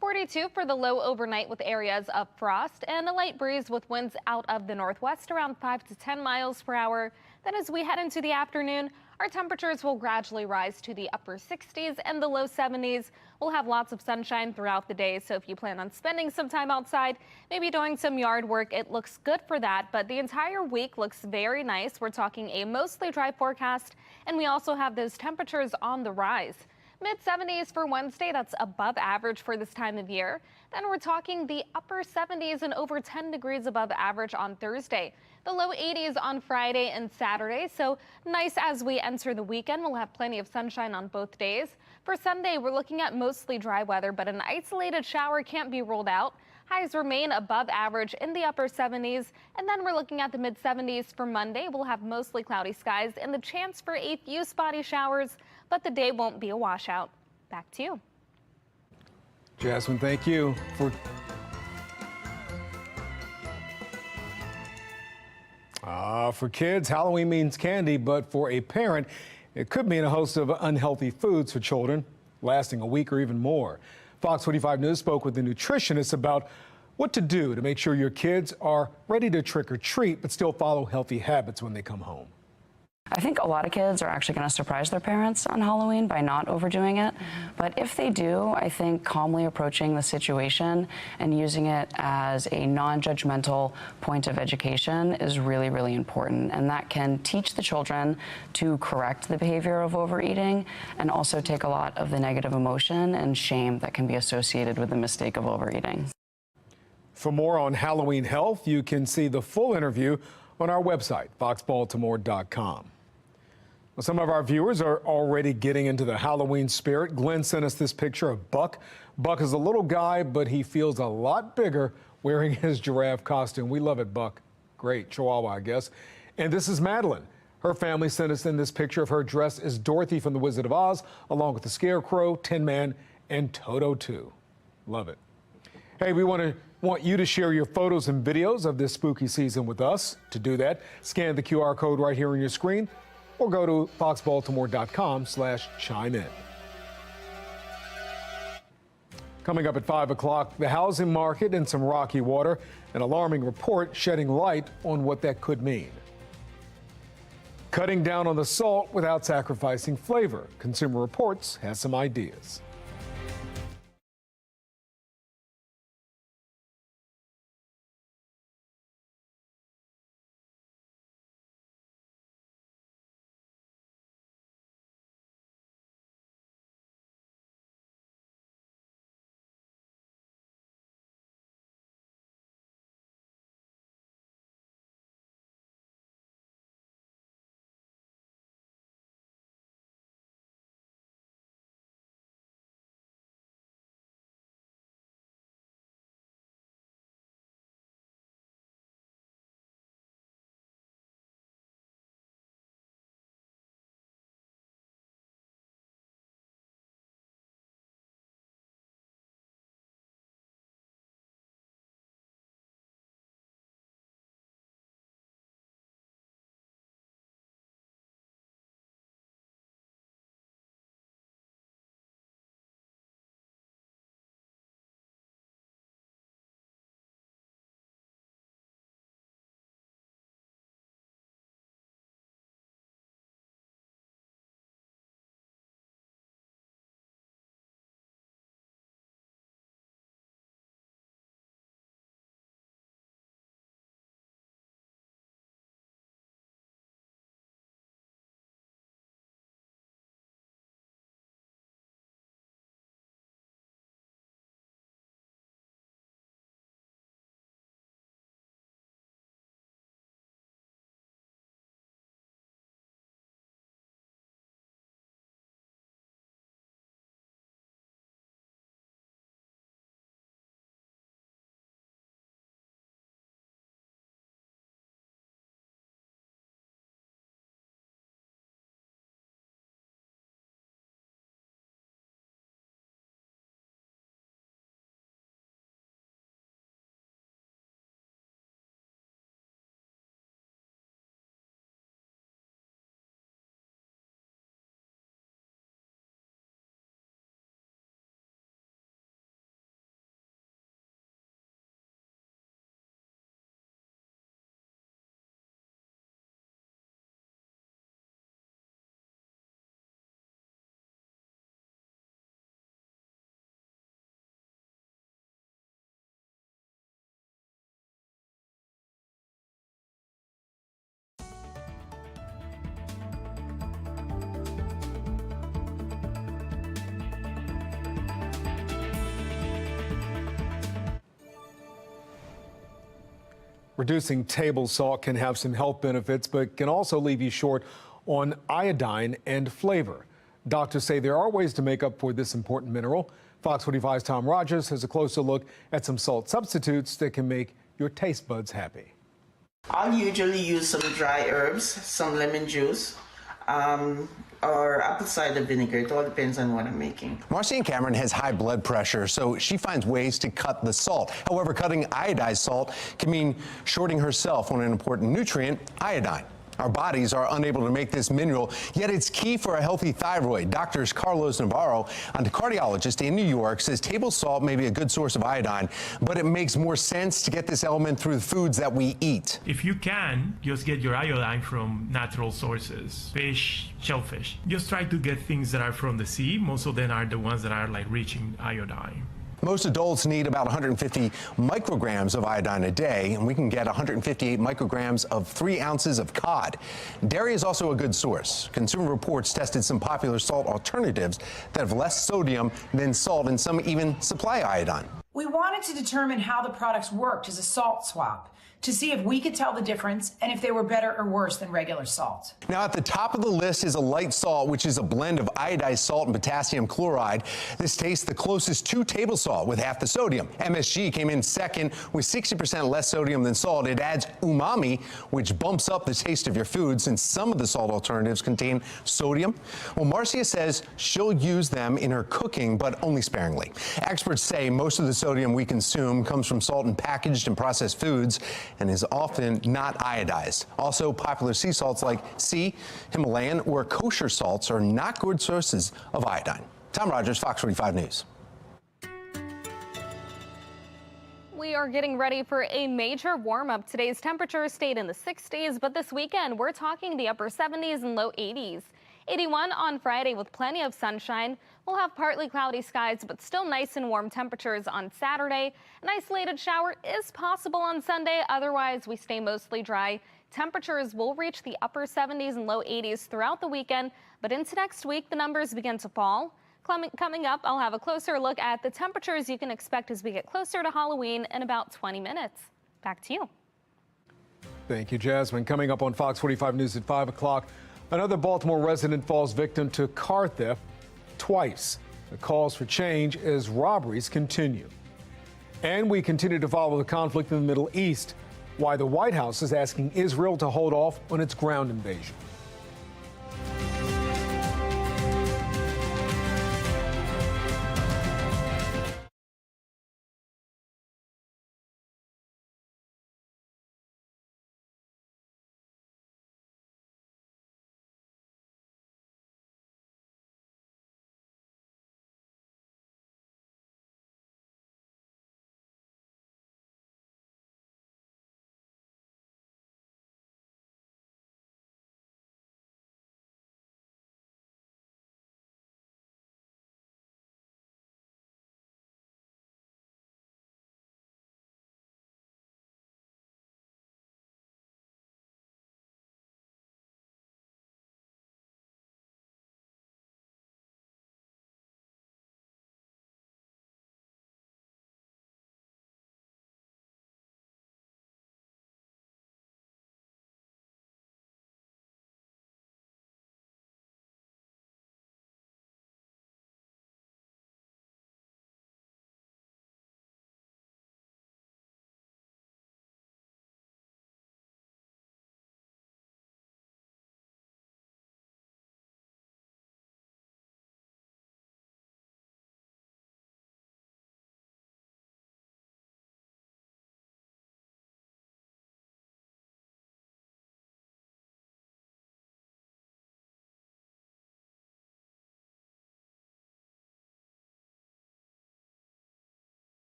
42 for the low overnight with areas of frost and a light breeze with winds out of the northwest around 5 to 10 miles per hour. Then as we head into the afternoon, our temperatures will gradually rise to the upper 60s and the low 70s. We'll have lots of sunshine throughout the day, so if you plan on spending some time outside, maybe doing some yard work, it looks good for that. But the entire week looks very nice. We're talking a mostly dry forecast, and we also have those temperatures on the rise. Mid-70s for Wednesday, that's above average for this time of year. Then we're talking the upper 70s and over 10 degrees above average on Thursday. The low 80s on Friday and Saturday, so nice as we enter the weekend. We'll have plenty of sunshine on both days. For Sunday, we're looking at mostly dry weather, but an isolated shower can't be ruled out. Highs remain above average in the upper 70s, and then we're looking at the mid-70s for Monday. We'll have mostly cloudy skies and the chance for a few spotty showers, but the day won't be a washout. Back to you. Jasmine, thank you for kids, Halloween means candy, but for a parent, it could mean a host of unhealthy foods for children, lasting a week or even more. Fox 45 News spoke with a nutritionist about what to do to make sure your kids are ready to trick or treat, but still follow healthy habits when they come home. I think a lot of kids are actually going to surprise their parents on Halloween by not overdoing it. But if they do, I think calmly approaching the situation and using it as a non-judgmental point of education is really, really important. And that can teach the children to correct the behavior of overeating and also take a lot of the negative emotion and shame that can be associated with the mistake of overeating. For more on Halloween health, you can see the full interview on our website, foxbaltimore.com. Well, some of our viewers are already getting into the Halloween spirit. Glenn sent us this picture of Buck. Buck is a little guy, but he feels a lot bigger wearing his giraffe costume. We love it, Buck. Great. Chihuahua, I guess. And this is Madeline. Her family sent us in this picture of her dressed as Dorothy from The Wizard of Oz, along with the Scarecrow, Tin Man, and Toto too. Love it. Hey, we want you to share your photos and videos of this spooky season with us. To do that, scan the QR code right here on your screen or go to foxbaltimore.com/chime in. Coming up at 5 o'clock, the housing market in some rocky water, an alarming report shedding light on what that could mean. Cutting down on the salt without sacrificing flavor. Consumer Reports has some ideas. Reducing table salt can have some health benefits, but can also leave you short on iodine and flavor. Doctors say there are ways to make up for this important mineral. Fox 45's Tom Rogers has a closer look at some salt substitutes that can make your taste buds happy. I'll usually use some dry herbs, some lemon juice, or apple cider vinegar. It all depends on what I'm making. Marcy Cameron has high blood pressure, so she finds ways to cut the salt. However, cutting iodized salt can mean shorting herself on an important nutrient, iodine. Our bodies are unable to make this mineral, yet it's key for a healthy thyroid. Dr. Carlos Navarro, a cardiologist in New York, says table salt may be a good source of iodine, but it makes more sense to get this element through the foods that we eat. If you can, just get your iodine from natural sources, fish, shellfish. Just try to get things that are from the sea. Most of them are the ones that are like rich in iodine. Most adults need about 150 micrograms of iodine a day, and we can get 158 micrograms of 3 ounces of cod. Dairy is also a good source. Consumer Reports tested some popular salt alternatives that have less sodium than salt, and some even supply iodine. We wanted to determine how the products worked as a salt swap, to see if we could tell the difference and if they were better or worse than regular salt. Now, at the top of the list is a light salt, which is a blend of iodized salt and potassium chloride. This tastes the closest to table salt with half the sodium. MSG came in second with 60% less sodium than salt. It adds umami, which bumps up the taste of your food since some of the salt alternatives contain sodium. Well, Marcia says she'll use them in her cooking, but only sparingly. Experts say most of the sodium we consume comes from salt in packaged and processed foods and is often not iodized. Also, popular sea salts like sea, Himalayan, or kosher salts are not good sources of iodine. Tom Rogers, Fox 45 News. We are getting ready for a major warm-up. Today's temperatures stayed in the 60s, but this weekend we're talking the upper 70s and low 80s. 81 on Friday with plenty of sunshine. We'll have partly cloudy skies, but still nice and warm temperatures on Saturday. An isolated shower is possible on Sunday. Otherwise, we stay mostly dry. Temperatures will reach the upper 70s and low 80s throughout the weekend, but into next week, the numbers begin to fall. Coming up, I'll have a closer look at the temperatures you can expect as we get closer to Halloween in about 20 minutes. Back to you. Thank you, Jasmine. Coming up on Fox 45 News at 5 o'clock, another Baltimore resident falls victim to car theft twice. The calls for change as robberies continue. And we continue to follow the conflict in the Middle East, why the White House is asking Israel to hold off on its ground invasion.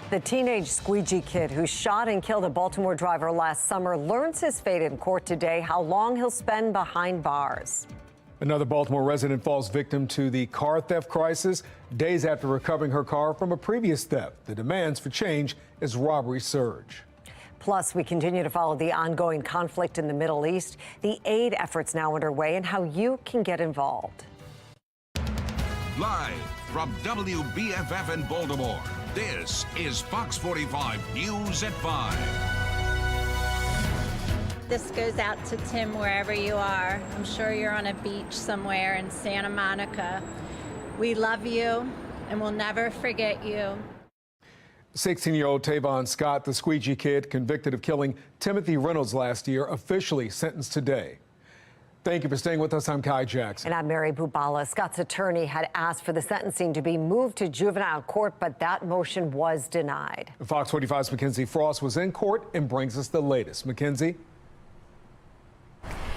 The teenage squeegee kid who shot and killed a Baltimore driver last summer learns his fate in court today, how long he'll spend behind bars. Another Baltimore resident falls victim to the car theft crisis days after recovering her car from a previous theft. The demands for change as robberies surge. Plus, we continue to follow the ongoing conflict in the Middle East, the aid efforts now underway, and how you can get involved. Live from WBFF in Baltimore, this is Fox 45 News at 5. This goes out to Tim wherever you are. I'm sure you're on a beach somewhere in Santa Monica. We love you and we'll never forget you. 16-year-old Tavon Scott, the squeegee kid convicted of killing Timothy Reynolds last year, officially sentenced today. Thank you for staying with us. I'm Kai Jackson. And I'm Mary Bubala. Scott's attorney had asked for the sentencing to be moved to juvenile court, but that motion was denied. Fox 45's Mackenzie Frost was in court and brings us the latest. Mackenzie?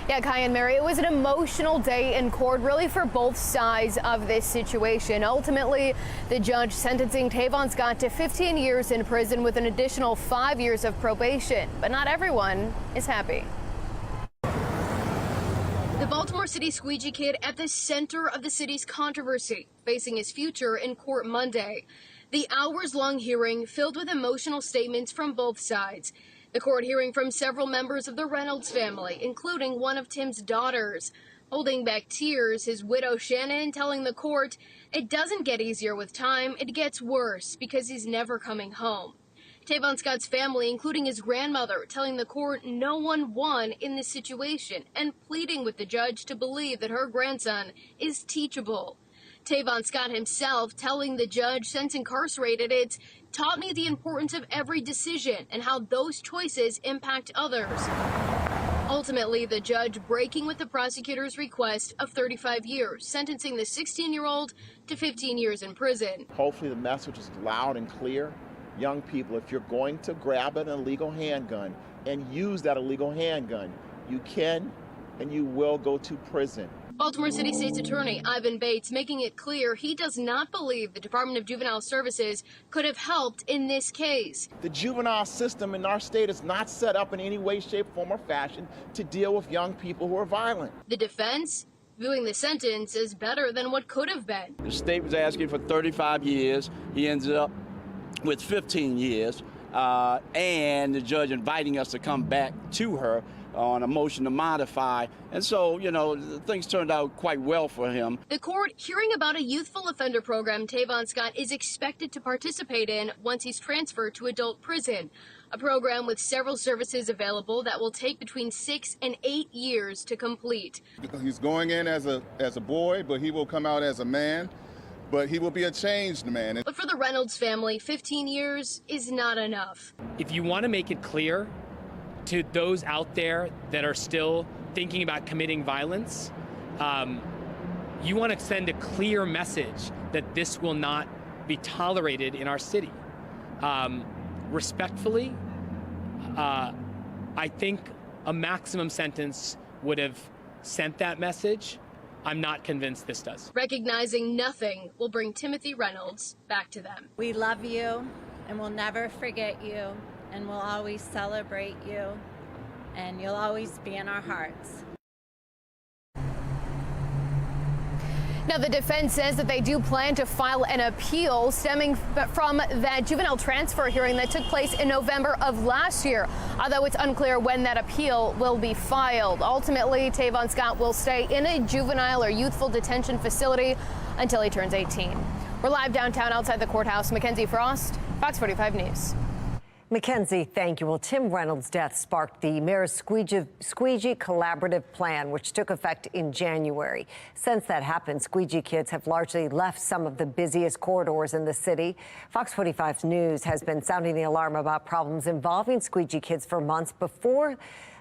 Yeah, Kai and Mary, it was an emotional day in court, really, for both sides of this situation. Ultimately, the judge sentencing Tavon Scott to 15 years in prison with an additional 5 years of probation. But not everyone is happy. The Baltimore City squeegee kid at the center of the city's controversy, facing his future in court Monday. The hours-long hearing filled with emotional statements from both sides. The court hearing from several members of the Reynolds family, including one of Tim's daughters. Holding back tears, his widow Shannon telling the court it doesn't get easier with time, it gets worse because he's never coming home. Tavon Scott's family, including his grandmother, telling the court no one won in this situation and pleading with the judge to believe that her grandson is teachable. Tavon Scott himself telling the judge, since incarcerated, it's taught me the importance of every decision and how those choices impact others. Ultimately, the judge breaking with the prosecutor's request of 35 years, sentencing the 16-year-old to 15 years in prison. Hopefully the message is loud and clear. Young people, if you're going to grab an illegal handgun and use that illegal handgun, you can and you will go to prison. Baltimore City State's Attorney Ivan Bates making it clear he does not believe the Department of Juvenile Services could have helped in this case. The juvenile system in our state is not set up in any way, shape, form, or fashion to deal with young people who are violent. The defense viewing the sentence as better than what could have been. The state was asking for 35 years. He ended up with 15 years, and the judge inviting us to come back to her on a motion to modify. And so, you know, things turned out quite well for him. The court hearing about a youthful offender program Tavon Scott is expected to participate in once he's transferred to adult prison. A program with several services available that will take between 6 and 8 years to complete. He's going in as a boy, but he will come out as a man. But he will be a changed man. But for the Reynolds family, 15 years is not enough. If you want to make it clear to those out there that are still thinking about committing violence, you want to send a clear message that this will not be tolerated in our city. Respectfully, I think a maximum sentence would have sent that message. I'm not convinced this does. Recognizing nothing will bring Timothy Reynolds back to them. We love you and we'll never forget you and we'll always celebrate you and you'll always be in our hearts. Now, the defense says that they do plan to file an appeal stemming from that juvenile transfer hearing that took place in November of last year, although it's unclear when that appeal will be filed. Ultimately, Tavon Scott will stay in a juvenile or youthful detention facility until he turns 18. We're live downtown outside the courthouse. Mackenzie Frost, Fox 45 News. Mackenzie, thank you. Well, Tim Reynolds' death sparked the mayor's squeegee collaborative plan, which took effect in January. Since that happened, squeegee kids have largely left some of the busiest corridors in the city. Fox 45 News has been sounding the alarm about problems involving squeegee kids for months before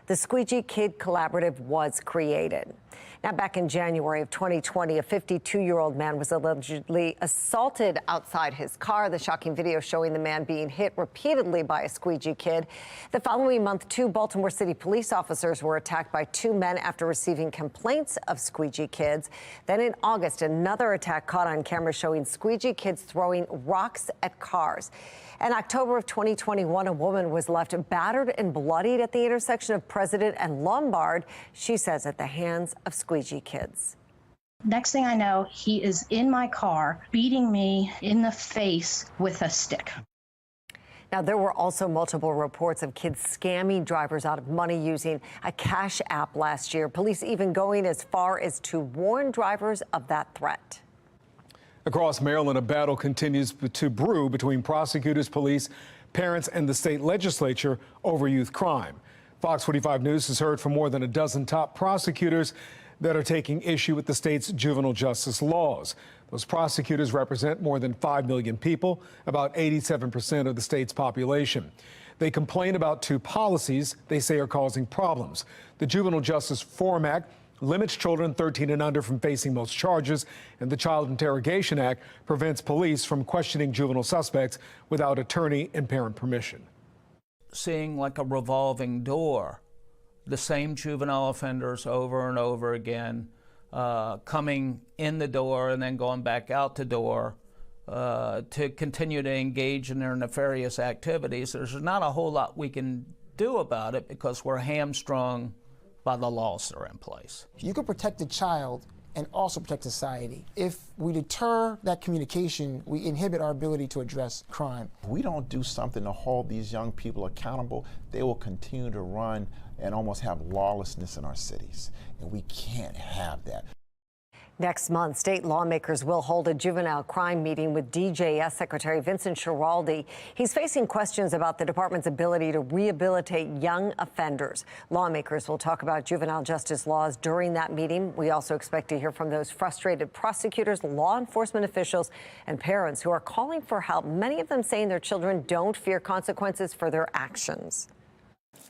the Squeegee Kid Collaborative was created. Now, back in January of 2020, a 52-year-old man was allegedly assaulted outside his car. The shocking video showing the man being hit repeatedly by a squeegee kid. The following month, 2 Baltimore City police officers were attacked by 2 men after receiving complaints of squeegee kids. Then in August, another attack caught on camera showing squeegee kids throwing rocks at cars. In October of 2021, a woman was left battered and bloodied at the intersection of President and Lombard, she says, at the hands of squeegee kids. Next thing I know, he is in my car, beating me in the face with a stick. Now, there were also multiple reports of kids scamming drivers out of money using a cash app last year. Police even going as far as to warn drivers of that threat. Across Maryland, a battle continues to brew between prosecutors, police, parents, and the state legislature over youth crime. Fox 45 News has heard from more than a dozen top prosecutors that are taking issue with the state's juvenile justice laws. Those prosecutors represent more than 5 million people, about 87% of the state's population. They complain about 2 policies they say are causing problems. The Juvenile Justice Reform Act limits children 13 and under from facing most charges, and the Child Interrogation Act prevents police from questioning juvenile suspects without attorney and parent permission. Seeing like a revolving door, the same juvenile offenders over and over again, coming in the door and then going back out the door to continue to engage in their nefarious activities. There's not a whole lot we can do about it because we're hamstrung by the laws that are in place. You can protect the child and also protect society. If we deter that communication, we inhibit our ability to address crime. If we don't do something to hold these young people accountable, they will continue to run and almost have lawlessness in our cities. And we can't have that. Next month, state lawmakers will hold a juvenile crime meeting with DJS Secretary Vincent Schiraldi. He's facing questions about the department's ability to rehabilitate young offenders. Lawmakers will talk about juvenile justice laws during that meeting. We also expect to hear from those frustrated prosecutors, law enforcement officials, and parents who are calling for help, many of them saying their children don't fear consequences for their actions.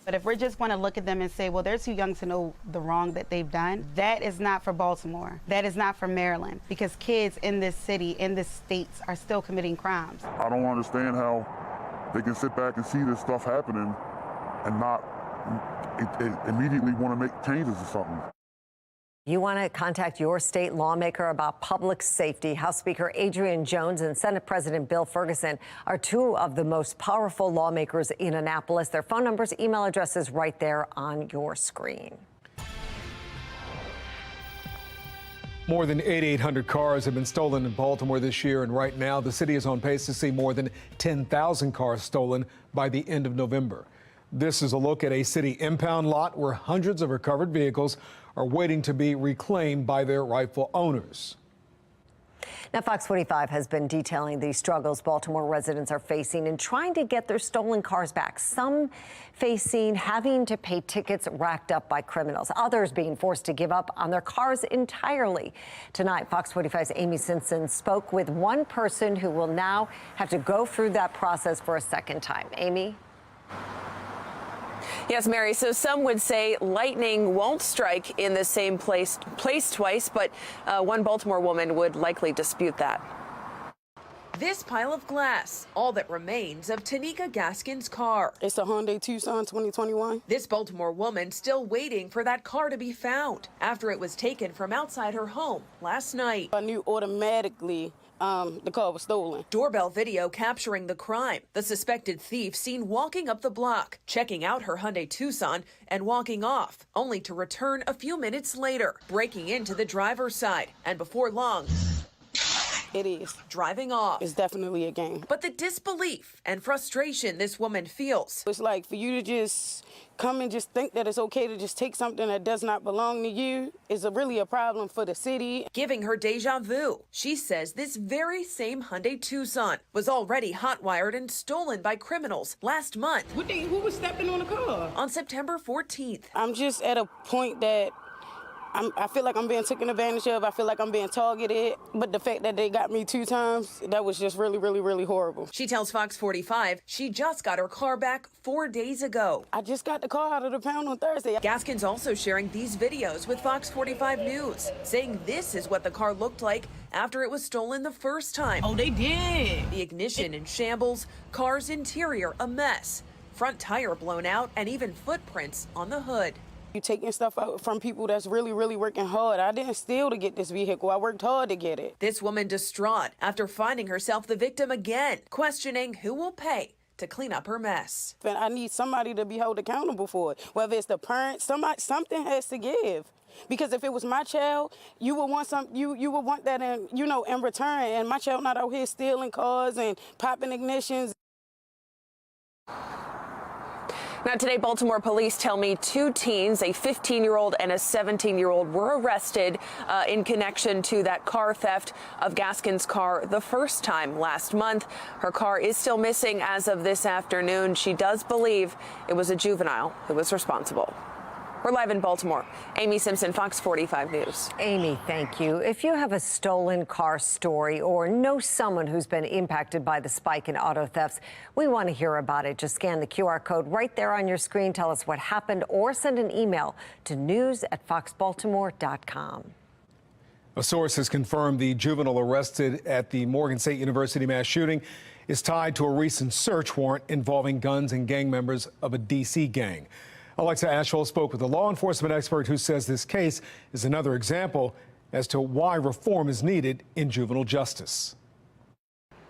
But if we're just going to look at them and say, well, they're too young to know the wrong that they've done, that is not for Baltimore. That is not for Maryland, because kids in this city, in this states, are still committing crimes. I don't understand how they can sit back and see this stuff happening and not immediately want to make changes or something. You want to contact your state lawmaker about public safety. House Speaker Adrian Jones and Senate President Bill Ferguson are 2 of the most powerful lawmakers in Annapolis. Their phone numbers, email addresses right there on your screen. More than 8,800 cars have been stolen in Baltimore this year, and right now the city is on pace to see more than 10,000 cars stolen by the end of November. This is a look at a city impound lot where hundreds of recovered vehicles are waiting to be reclaimed by their rightful owners. Now, Fox 45 has been detailing the struggles Baltimore residents are facing in trying to get their stolen cars back. Some facing having to pay tickets racked up by criminals, others being forced to give up on their cars entirely. Tonight, Fox 45's Amy Simpson spoke with one person who will now have to go through that process for a second time. Amy? Yes, Mary. So some would say lightning won't strike in the same place twice, but one Baltimore woman would likely dispute that. This pile of glass, all that remains of Tanika Gaskin's car. It's a Hyundai Tucson 2021. This Baltimore woman still waiting for that car to be found after it was taken from outside her home last night. I knew automatically the car was stolen. Doorbell video capturing the crime. The suspected thief seen walking up the block, checking out her Hyundai Tucson and walking off, only to return a few minutes later, breaking into the driver's side, and before long, it is driving off. It's definitely a game. But the disbelief and frustration this woman feels. It's like for you to just come and just think that it's okay to just take something that does not belong to you is really a problem for the city. Giving her deja vu. She says this very same Hyundai Tucson was already hotwired and stolen by criminals last month. Who was stepping on the car? On September 14th. I'm just at a point that I feel like I'm being taken advantage of. I feel like I'm being targeted. But the fact that they got me 2 times, that was just really, really, really horrible. She tells Fox 45 she just got her car back 4 days ago. I just got the car out of the pound on Thursday. Gaskin's also sharing these videos with Fox 45 News, saying this is what the car looked like after it was stolen the first time. Oh, they did. The ignition in shambles, car's interior a mess, front tire blown out, and even footprints on the hood. You're taking stuff out from people that's really, really working hard. I didn't steal to get this vehicle. I worked hard to get it. This woman distraught after finding herself the victim again, questioning who will pay to clean up her mess. I need somebody to be held accountable for it. Whether it's the parents, something has to give. Because if it was my child, you would want you would want that in return. And my child not out here stealing cars and popping ignitions. Now today, Baltimore police tell me 2 teens, a 15-year-old and a 17-year-old, were arrested in connection to that car theft of Gaskin's car the first time last month. Her car is still missing as of this afternoon. She does believe it was a juvenile who was responsible. We're live in Baltimore. Amy Simpson, Fox 45 News. Amy, thank you. If you have a stolen car story or know someone who's been impacted by the spike in auto thefts, we want to hear about it. Just scan the QR code right there on your screen. Tell us what happened or send an email to news@foxbaltimore.com. A source has confirmed the juvenile arrested at the Morgan State University mass shooting is tied to a recent search warrant involving guns and gang members of a D.C. gang. Alexa Ashwell spoke with a law enforcement expert who says this case is another example as to why reform is needed in juvenile justice.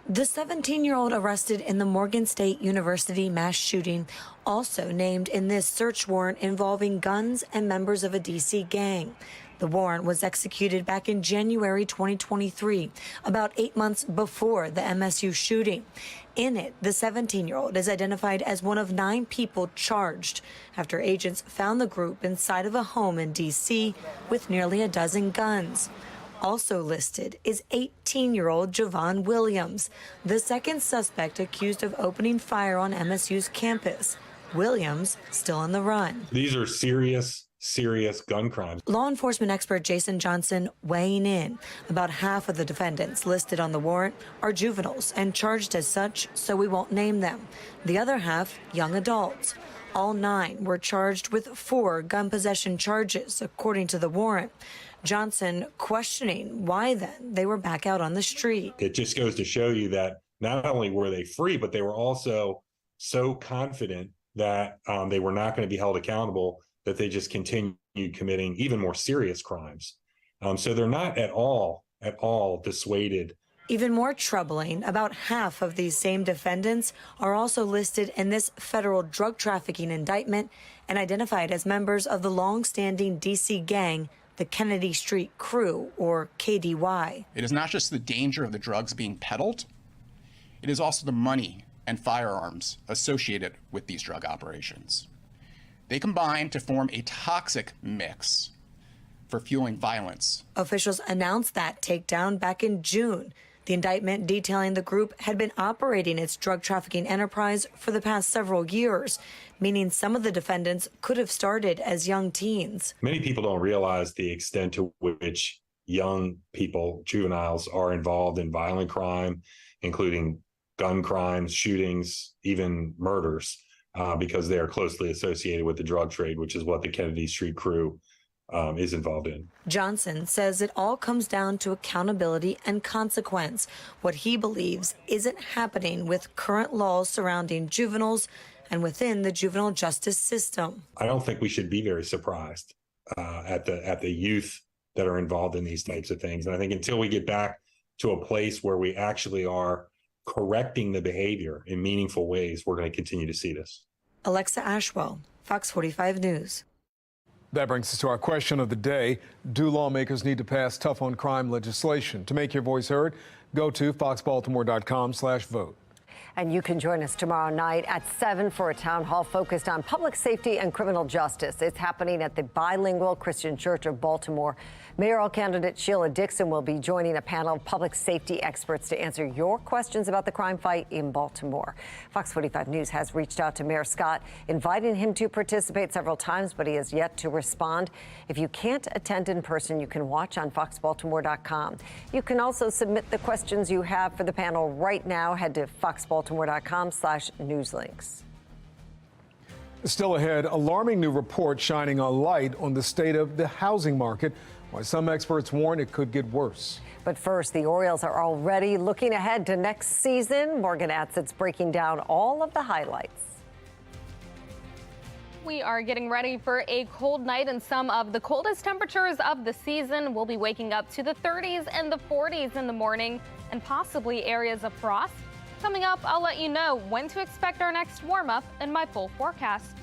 The 17-year-old arrested in the Morgan State University mass shooting, also named in this search warrant involving guns and members of a D.C. gang. The warrant was executed back in January 2023, about 8 months before the MSU shooting. In it, the 17-year-old is identified as one of 9 people charged after agents found the group inside of a home in D.C. with nearly a dozen guns. Also listed is 18-year-old Javon Williams, the second suspect accused of opening fire on MSU's campus. Williams still on the run. These are serious gun crimes. Law enforcement expert Jason Johnson weighing in. About half of the defendants listed on the warrant are juveniles and charged as such, so we won't name them. The other half, young adults. All 9 were charged with 4 gun possession charges, according to the warrant. Johnson questioning why then they were back out on the street. It just goes to show you that not only were they free, but they were also so confident that they were not going to be held accountable that they just continued committing even more serious crimes. So they're not at all dissuaded. Even more troubling, about half of these same defendants are also listed in this federal drug trafficking indictment and identified as members of the long-standing D.C. gang, the Kennedy Street Crew, or KDY. It is not just the danger of the drugs being peddled, it is also the money and firearms associated with these drug operations. They combine to form a toxic mix for fueling violence. Officials announced that takedown back in June. The indictment detailing the group had been operating its drug trafficking enterprise for the past several years, meaning some of the defendants could have started as young teens. Many people don't realize the extent to which young people, juveniles, are involved in violent crime, including gun crimes, shootings, even murders. Because they are closely associated with the drug trade, which is what the Kennedy Street Crew is involved in. Johnson says it all comes down to accountability and consequence, what he believes isn't happening with current laws surrounding juveniles and within the juvenile justice system. I don't think we should be very surprised at the youth that are involved in these types of things. And I think until we get back to a place where we actually are correcting the behavior in meaningful ways, we're going to continue to see this. Alexa Ashwell, Fox 45 News. That brings us to our question of the day. Do lawmakers need to pass tough on crime legislation? To make your voice heard, go to foxbaltimore.com/vote. And you can join us tomorrow night at 7 for a town hall focused on public safety and criminal justice. It's happening at the bilingual Christian Church of Baltimore. Mayoral candidate Sheila Dixon will be joining a panel of public safety experts to answer your questions about the crime fight in Baltimore. Fox 45 News has reached out to Mayor Scott, inviting him to participate several times, but he has yet to respond. If you can't attend in person, you can watch on foxbaltimore.com. You can also submit the questions you have for the panel right now. Head to foxbaltimore.com/newslinks. Still ahead, alarming new report shining a light on the state of the housing market, why some experts warn it could get worse. But first, the Orioles are already looking ahead to next season. Morgan Atsit's breaking down all of the highlights. We are getting ready for a cold night, and some of the coldest temperatures of the season. We'll be waking up to the 30s and the 40s in the morning, and possibly areas of frost. Coming up, I'll let you know when to expect our next warm-up in my full forecast.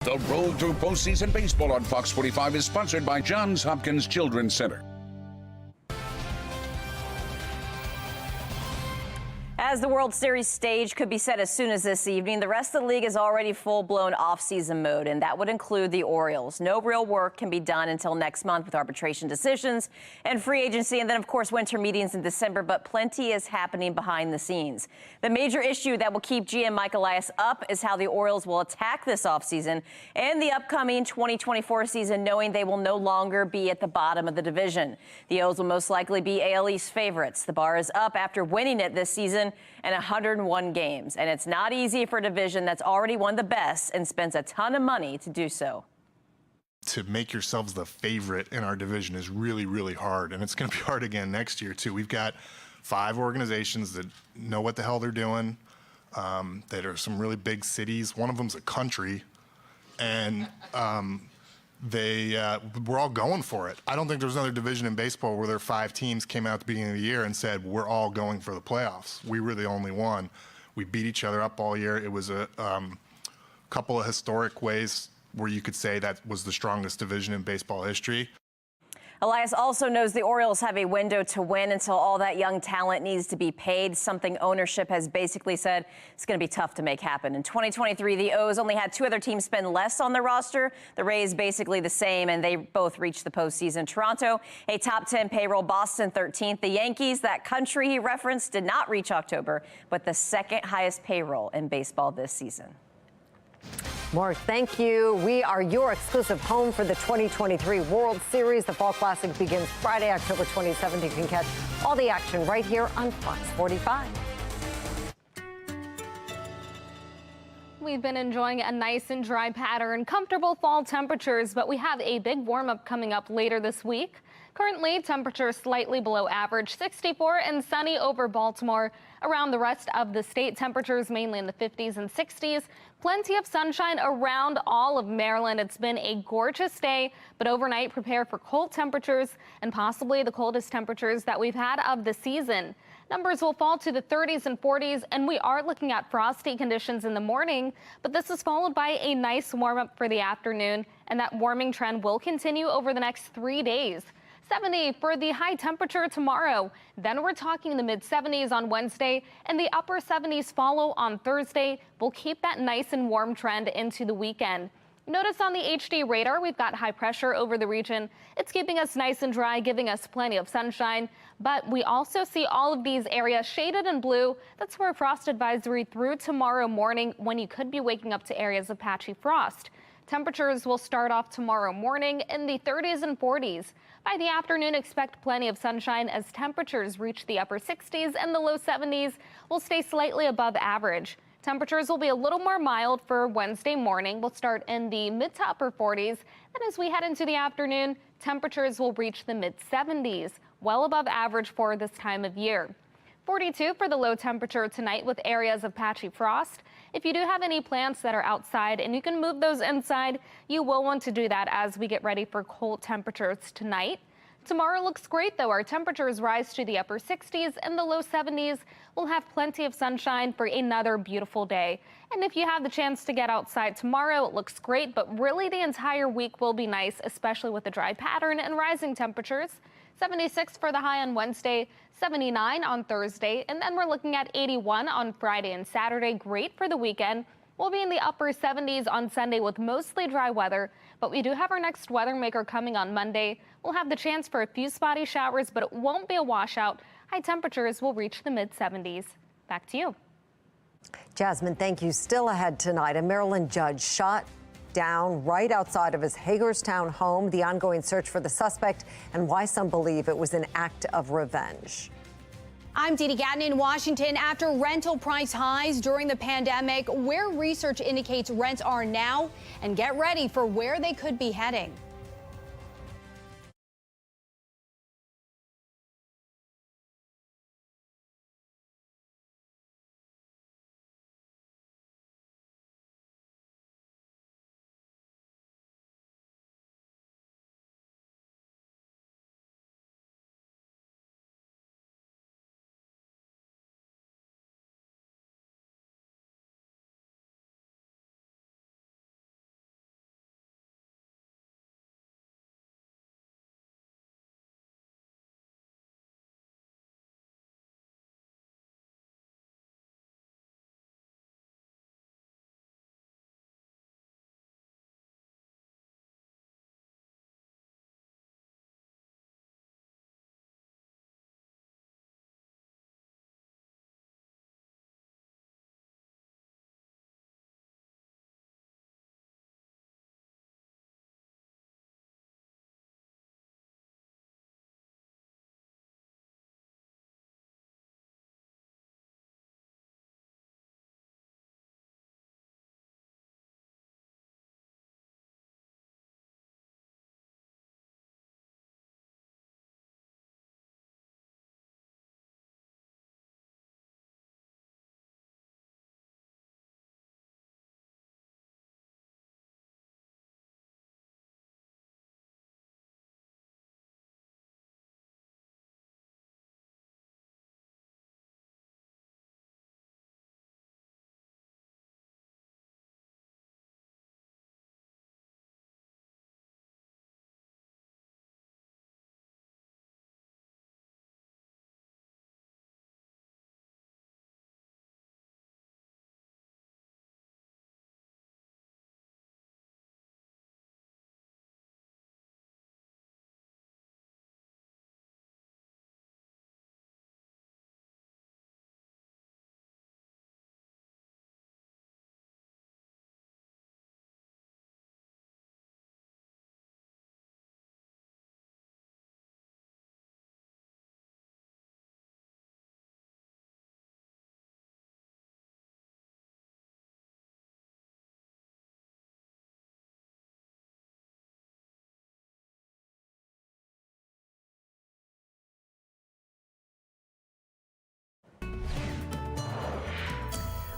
The road to postseason baseball on Fox 45 is sponsored by Johns Hopkins Children's Center. As the World Series stage could be set as soon as this evening, the rest of the league is already full-blown off-season mode, and that would include the Orioles. No real work can be done until next month with arbitration decisions and free agency, and then, of course, winter meetings in December, but plenty is happening behind the scenes. The major issue that will keep GM Mike Elias up is how the Orioles will attack this offseason and the upcoming 2024 season, knowing they will no longer be at the bottom of the division. The O's will most likely be AL East favorites. The bar is up after winning it this season and 101 games. And it's not easy for a division that's already one of the best and spends a ton of money to do so. To make yourselves the favorite in our division is really, really hard. And it's going to be hard again next year, too. We've got 5 organizations that know what the hell they're doing, that are some really big cities. One of them's a country. And we're all going for it. I don't think there's another division in baseball where there are 5 teams came out at the beginning of the year and said, we're all going for the playoffs. We were the only one. We beat each other up all year. It was a couple of historic ways where you could say that was the strongest division in baseball history. Elias also knows the Orioles have a window to win until all that young talent needs to be paid, something ownership has basically said it's going to be tough to make happen. In 2023, the O's only had 2 other teams spend less on their roster. The Rays basically the same, and they both reached the postseason. Toronto, a top 10 payroll, Boston 13th. The Yankees, that country he referenced, did not reach October, but the second highest payroll in baseball this season. Mark, thank you. We are your exclusive home for the 2023 World Series. The Fall Classic begins Friday, October 27th. You can catch all the action right here on Fox 45. We've been enjoying a nice and dry pattern, comfortable fall temperatures, but we have a big warm-up coming up later this week. Currently, temperatures slightly below average, 64 and sunny over Baltimore. Around the rest of the state, temperatures mainly in the 50s and 60s. Plenty of sunshine around all of Maryland. It's been a gorgeous day, but overnight prepare for cold temperatures and possibly the coldest temperatures that we've had of the season. Numbers will fall to the 30s and 40s, and we are looking at frosty conditions in the morning, but this is followed by a nice warm-up for the afternoon, and that warming trend will continue over the next 3 days. 70 for the high temperature tomorrow. Then we're talking the mid-70s on Wednesday, and the upper 70s follow on Thursday. We'll keep that nice and warm trend into the weekend. Notice on the HD radar, we've got high pressure over the region. It's keeping us nice and dry, giving us plenty of sunshine. But we also see all of these areas shaded in blue. That's for a frost advisory through tomorrow morning, when you could be waking up to areas of patchy frost. Temperatures will start off tomorrow morning in the 30s and 40s. By the afternoon, expect plenty of sunshine as temperatures reach the upper 60s, and the low 70s will stay slightly above average. Temperatures will be a little more mild for Wednesday morning. We'll start in the mid to upper 40s. And as we head into the afternoon, temperatures will reach the mid 70s, well above average for this time of year. 42 for the low temperature tonight with areas of patchy frost. If you do have any plants that are outside and you can move those inside, you will want to do that as we get ready for cold temperatures tonight. Tomorrow looks great, though. Our temperatures rise to the upper 60s and the low 70s. We'll have plenty of sunshine for another beautiful day. And if you have the chance to get outside tomorrow, it looks great, but really the entire week will be nice, especially with the dry pattern and rising temperatures. 76 for the high on Wednesday, 79 on Thursday, and then we're looking at 81 on Friday and Saturday. Great for the weekend. We'll be in the upper 70s on Sunday with mostly dry weather, but we do have our next weather maker coming on Monday. We'll have the chance for a few spotty showers, but it won't be a washout. High temperatures will reach the mid-70s. Back to you. Jasmine, thank you. Still ahead tonight, a Maryland judge shot down right outside of his Hagerstown home, the ongoing search for the suspect, and why some believe it was an act of revenge. I'm Dee Dee Gatton in Washington. After rental price highs during the pandemic, where research indicates rents are now, and get ready for where they could be heading.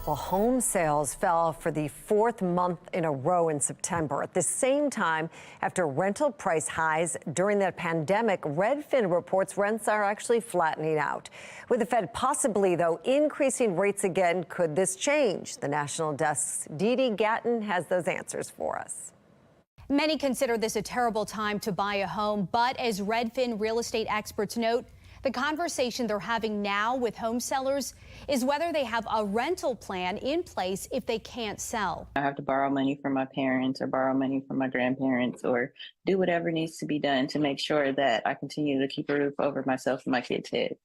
Well, home sales fell for the fourth month in a row in September. At the same time, after rental price highs during the pandemic, Redfin reports rents are actually flattening out. With the Fed possibly, though, increasing rates again, could this change? The National Desk's Dee Gatton has those answers for us. Many consider this a terrible time to buy a home, but as Redfin real estate experts note, the conversation they're having now with home sellers is whether they have a rental plan in place if they can't sell. I have to borrow money from my parents or borrow money from my grandparents or do whatever needs to be done to make sure that I continue to keep a roof over myself and my kids' head.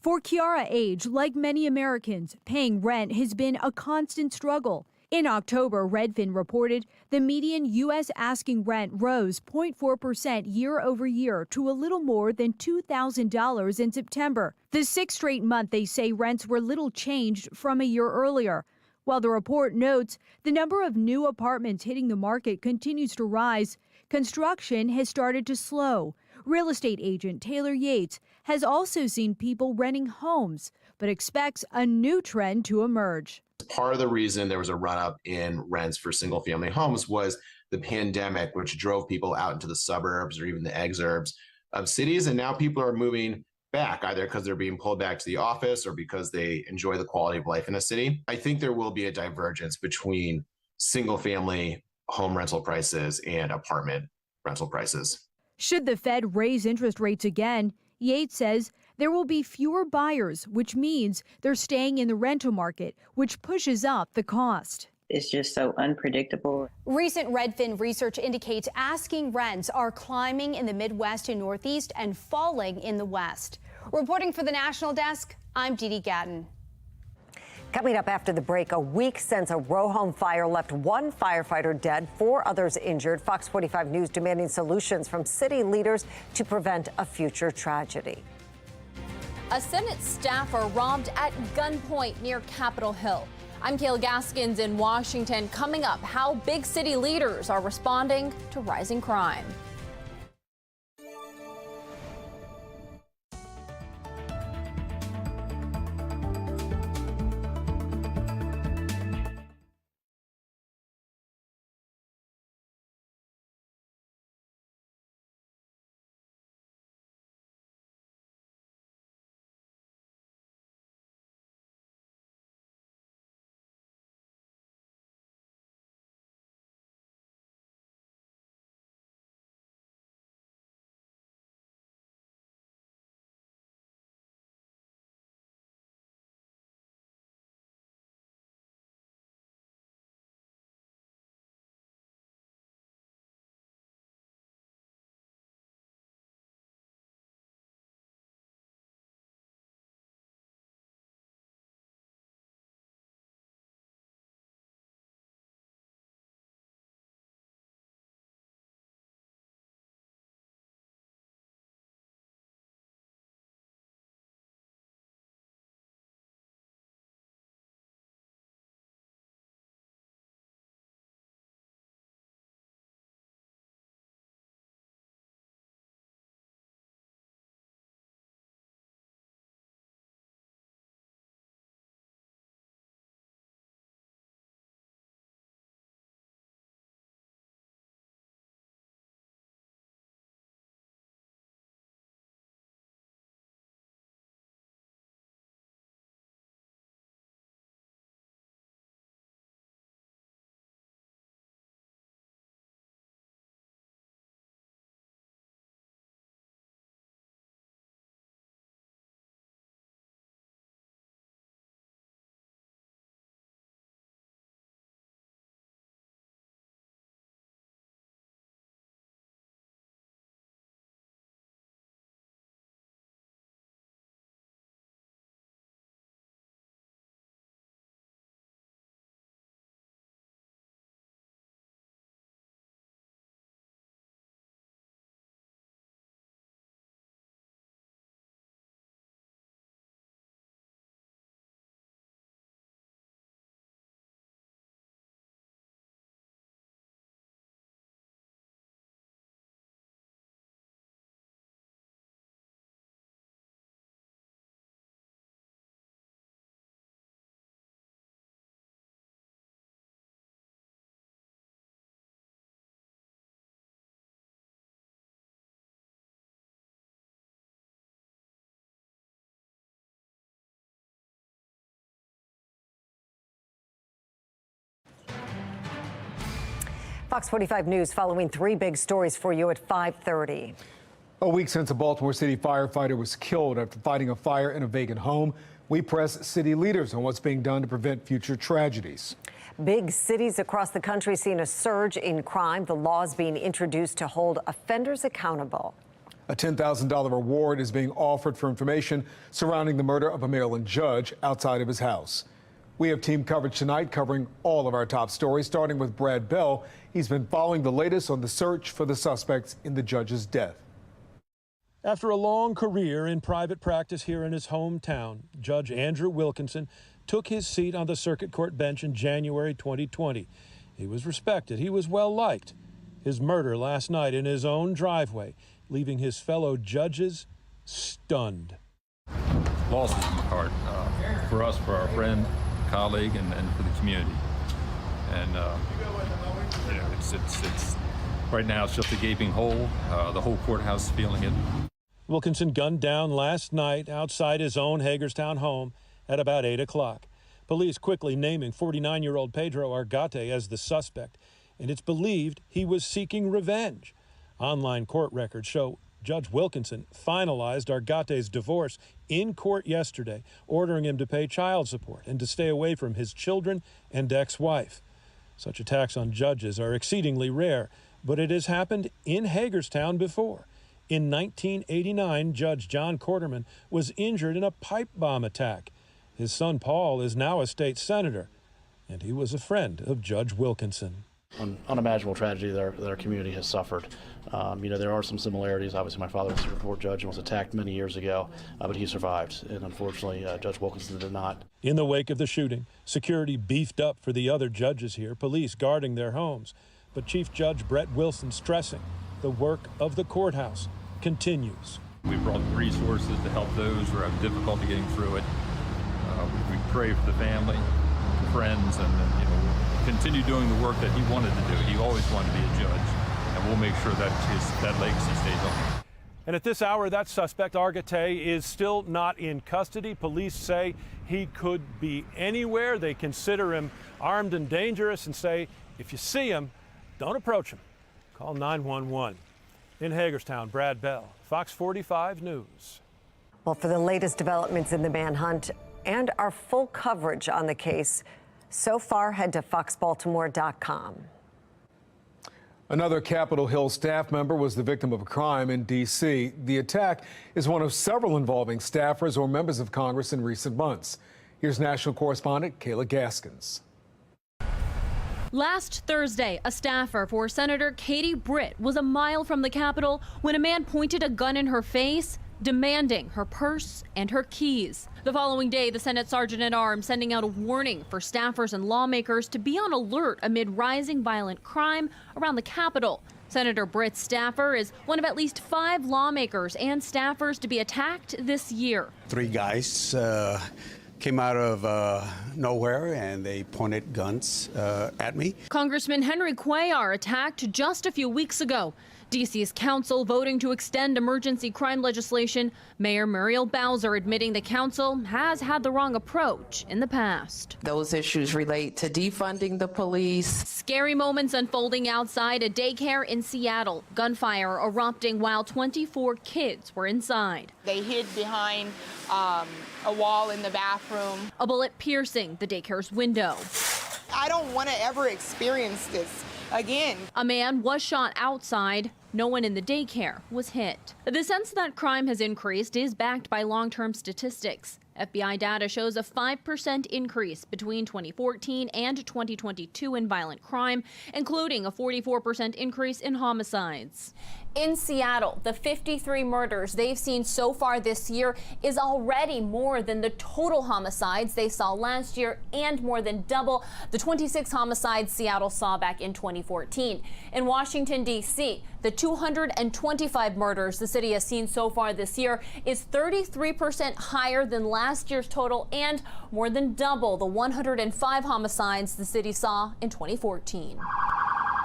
For Kiara Age, like many Americans, paying rent has been a constant struggle. In October, Redfin reported the median U.S. asking rent rose 0.4% year over year to a little more than $2,000 in September. The sixth straight month they say rents were little changed from a year earlier. While the report notes the number of new apartments hitting the market continues to rise, construction has started to slow. Real estate agent Taylor Yates has also seen people renting homes, but expects a new trend to emerge. Part of the reason there was a run up in rents for single family homes was the pandemic, which drove people out into the suburbs or even the exurbs of cities. And now people are moving back, either because they're being pulled back to the office or because they enjoy the quality of life in a city. I think there will be a divergence between single family home rental prices and apartment rental prices. Should the Fed raise interest rates again, Yates says there will be fewer buyers, which means they're staying in the rental market, which pushes up the cost. It's just so unpredictable. Recent Redfin research indicates asking rents are climbing in the Midwest and Northeast and falling in the West. Reporting for the National Desk, I'm Dee Gatton. Coming up after the break, a week since a row home fire left one firefighter dead, 4 others injured. Fox 45 News demanding solutions from city leaders to prevent a future tragedy. A Senate staffer robbed at gunpoint near Capitol Hill. I'm Kayla Gaskins in Washington. Coming up, how big city leaders are responding to rising crime. Fox 45 News following 3 big stories for you at 5:30. A week since a Baltimore City firefighter was killed after fighting a fire in a vacant home, we press city leaders on what's being done to prevent future tragedies. Big cities across the country seeing a surge in crime. The laws being introduced to hold offenders accountable. A $10,000 reward is being offered for information surrounding the murder of a Maryland judge outside of his house. We have team coverage tonight covering all of our top stories, starting with Brad Bell. He's been following the latest on the search for the suspects in the judge's death. After a long career in private practice here in his hometown, Judge Andrew Wilkinson took his seat on the circuit court bench in January 2020. He was respected. He was well liked. His murder last night in his own driveway, leaving his fellow judges stunned. Loss is in my heart for us, for our friend, colleague, and for the community. And it's right now it's just a gaping hole. The whole courthouse is feeling it. Wilkinson gunned down last night outside his own Hagerstown home at about 8 o'clock. Police quickly naming 49-year-old Pedro Argate as the suspect, and it's believed he was seeking revenge. Online court records show Judge Wilkinson finalized Argate's divorce in court yesterday, ordering him to pay child support and to stay away from his children and ex-wife. Such attacks on judges are exceedingly rare, but it has happened in Hagerstown before. In 1989, Judge John Quarterman was injured in a pipe bomb attack. His son Paul is now a state senator, and he was a friend of Judge Wilkinson. An unimaginable tragedy that our community has suffered. There are some similarities. Obviously, my father was a court judge and was attacked many years ago, but he survived. And unfortunately, Judge Wilkinson did not. In the wake of the shooting, security beefed up for the other judges here, police guarding their homes. But Chief Judge Brett Wilson stressing the work of the courthouse continues. We brought resources to help those who have difficulty getting through it. We pray for the family, friends, and continue doing the work that he wanted to do. He always wanted to be a judge, and we'll make sure that that legacy stays on. And at this hour, that suspect, Argate, is still not in custody. Police say he could be anywhere. They consider him armed and dangerous and say, if you see him, don't approach him. Call 911. In Hagerstown, Brad Bell, Fox 45 News. Well, for the latest developments in the manhunt and our full coverage on the case, so far, head to foxbaltimore.com. Another Capitol Hill staff member was the victim of a crime in D.C. The attack is one of several involving staffers or members of Congress in recent months. Here's national correspondent Kayla Gaskins. Last Thursday, a staffer for Senator Katie Britt was a mile from the Capitol when a man pointed a gun in her face, demanding her purse and her keys. The following day, the Senate Sergeant at Arms sending out a warning for staffers and lawmakers to be on alert amid rising violent crime around the Capitol. Senator Britt's staffer is one of at least 5 lawmakers and staffers to be attacked this year. 3 guys came out of nowhere and they pointed guns at me. Congressman Henry Cuellar attacked just a few weeks ago. D.C.'s council voting to extend emergency crime legislation. Mayor Muriel Bowser admitting the council has had the wrong approach in the past. Those issues relate to defunding the police. Scary moments unfolding outside a daycare in Seattle. Gunfire erupting while 24 kids were inside. They hid behind a wall in the bathroom. A bullet piercing the daycare's window. I don't want to ever experience this again. A man was shot outside. No one in the daycare was hit. The sense that crime has increased is backed by long-term statistics. FBI data shows a 5% increase between 2014 and 2022 in violent crime, including a 44% increase in homicides. In Seattle, the 53 murders they've seen so far this year is already more than the total homicides they saw last year and more than double the 26 homicides Seattle saw back in 2014. In Washington, D.C., the 225 murders the city has seen so far this year is 33% higher than last year's total and more than double the 105 homicides the city saw in 2014.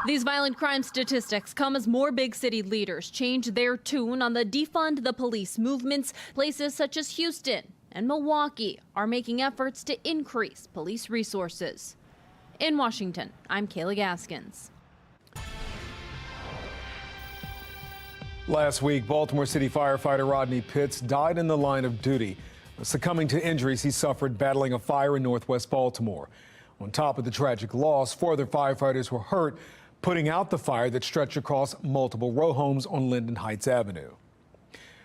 These violent crime statistics come as more big city leaders change their tune on the defund the police movements. Places such as Houston and Milwaukee are making efforts to increase police resources. In Washington, I'm Kayla Gaskins. Last week, Baltimore City firefighter Rodney Pitts died in the line of duty, succumbing to injuries he suffered battling a fire in northwest Baltimore. On top of the tragic loss, 4 other firefighters were hurt putting out the fire that stretched across multiple row homes on Linden Heights Avenue.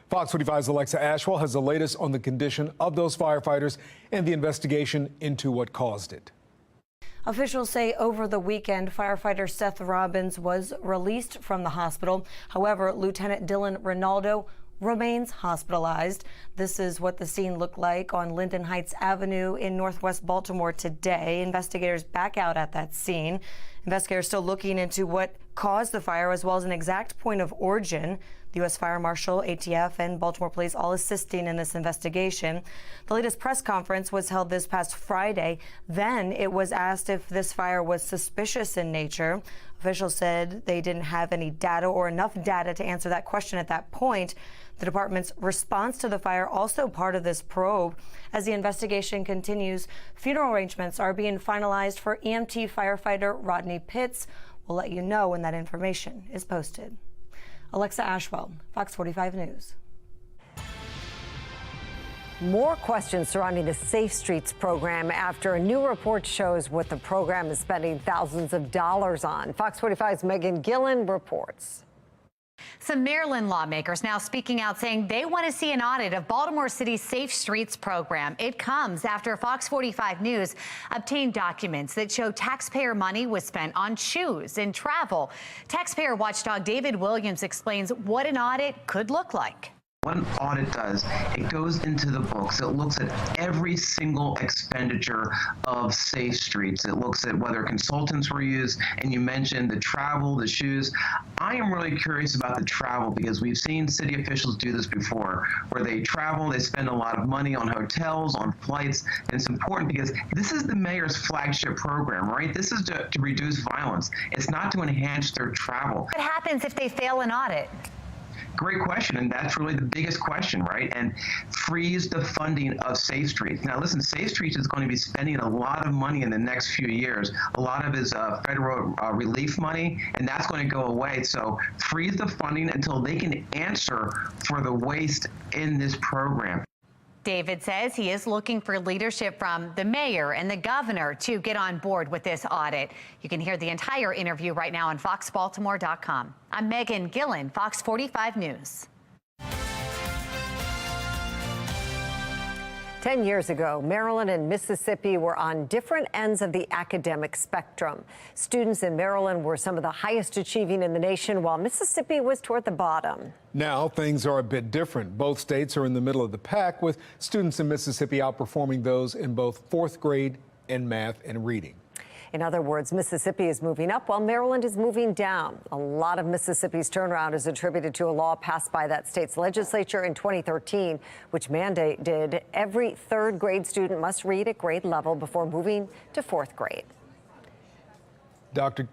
Fox 45's Alexa Ashwell has the latest on the condition of those firefighters and the investigation into what caused it. Officials say over the weekend, firefighter Seth Robbins was released from the hospital. However, Lieutenant Dylan Ronaldo remains hospitalized. This is what the scene looked like on Linden Heights Avenue in northwest Baltimore today. Investigators back out at that scene. Investigators still looking into what caused the fire as well as an exact point of origin. The U.S. Fire Marshal, ATF, and Baltimore Police all assisting in this investigation. The latest press conference was held this past Friday. Then it was asked if this fire was suspicious in nature. Officials said they didn't have any data or enough data to answer that question at that point. The department's response to the fire also part of this probe. As the investigation continues, funeral arrangements are being finalized for EMT firefighter Rodney Pitts. We'll let you know when that information is posted. Alexa Ashwell, Fox 45 News. More questions surrounding the Safe Streets program after a new report shows what the program is spending thousands of dollars on. Fox 45's Megan Gillen reports. Some Maryland lawmakers now speaking out saying they want to see an audit of Baltimore City's Safe Streets program. It comes after Fox 45 News obtained documents that show taxpayer money was spent on shoes and travel. Taxpayer watchdog David Williams explains what an audit could look like. What an audit does, it goes into the books. It looks at every single expenditure of Safe Streets. It looks at whether consultants were used, and you mentioned the travel, the shoes. I am really curious about the travel because we've seen city officials do this before, where they travel, they spend a lot of money on hotels, on flights, and it's important because this is the mayor's flagship program, right? This is to reduce violence. It's not to enhance their travel. What happens if they fail an audit? Great question, and that's really the biggest question, right? And freeze the funding of Safe Streets. Now, listen, Safe Streets is going to be spending a lot of money in the next few years. A lot of his federal relief money, and that's going to go away. So freeze the funding until they can answer for the waste in this program. David says he is looking for leadership from the mayor and the governor to get on board with this audit. You can hear the entire interview right now on foxbaltimore.com. I'm Megan Gillen, Fox 45 News. 10 years ago, Maryland and Mississippi were on different ends of the academic spectrum. Students in Maryland were some of the highest achieving in the nation, while Mississippi was toward the bottom. Now things are a bit different. Both states are in the middle of the pack, with students in Mississippi outperforming those in both 4th grade and math and reading. In other words, Mississippi is moving up while Maryland is moving down. A lot of Mississippi's turnaround is attributed to a law passed by that state's legislature in 2013, which mandated every 3rd grade student must read at grade level before moving to 4th grade. Dr.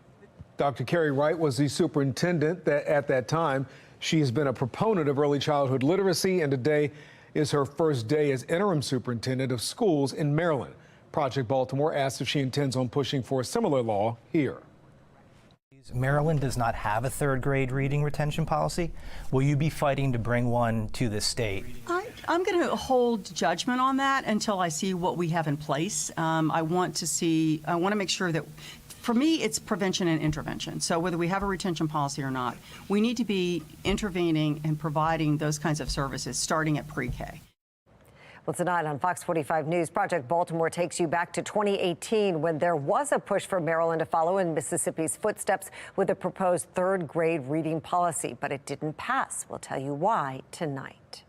Carrie Wright was the superintendent at that time. She has been a proponent of early childhood literacy, and today is her first day as interim superintendent of schools in Maryland. Project Baltimore asked if she intends on pushing for a similar law here. Maryland does not have a 3rd grade reading retention policy. Will you be fighting to bring one to the state? I'm going to hold judgment on that until I see what we have in place. I want to make sure that, for me, it's prevention and intervention. So whether we have a retention policy or not, we need to be intervening and providing those kinds of services starting at pre-K. Well, tonight on Fox 45 News, Project Baltimore takes you back to 2018 when there was a push for Maryland to follow in Mississippi's footsteps with a proposed 3rd grade reading policy, but it didn't pass. We'll tell you why tonight.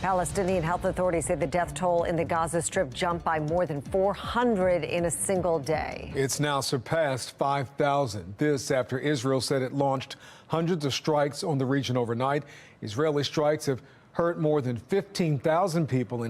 Palestinian health authorities say the death toll in the Gaza Strip jumped by more than 400 in a single day. It's now surpassed 5,000. This after Israel said it launched hundreds of strikes on the region overnight. Israeli strikes have hurt more than 15,000 people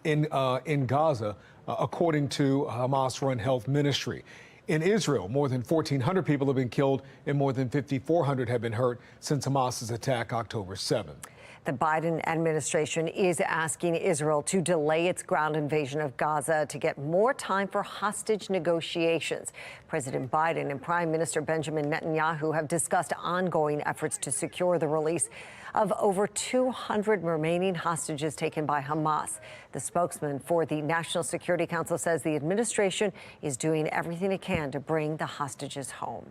in Gaza, according to Hamas-run health ministry. In Israel, more than 1,400 people have been killed and more than 5,400 have been hurt since Hamas's attack October 7th. The Biden administration is asking Israel to delay its ground invasion of Gaza to get more time for hostage negotiations. President Biden and Prime Minister Benjamin Netanyahu have discussed ongoing efforts to secure the release of over 200 remaining hostages taken by Hamas. The spokesman for the National Security Council says the administration is doing everything it can to bring the hostages home.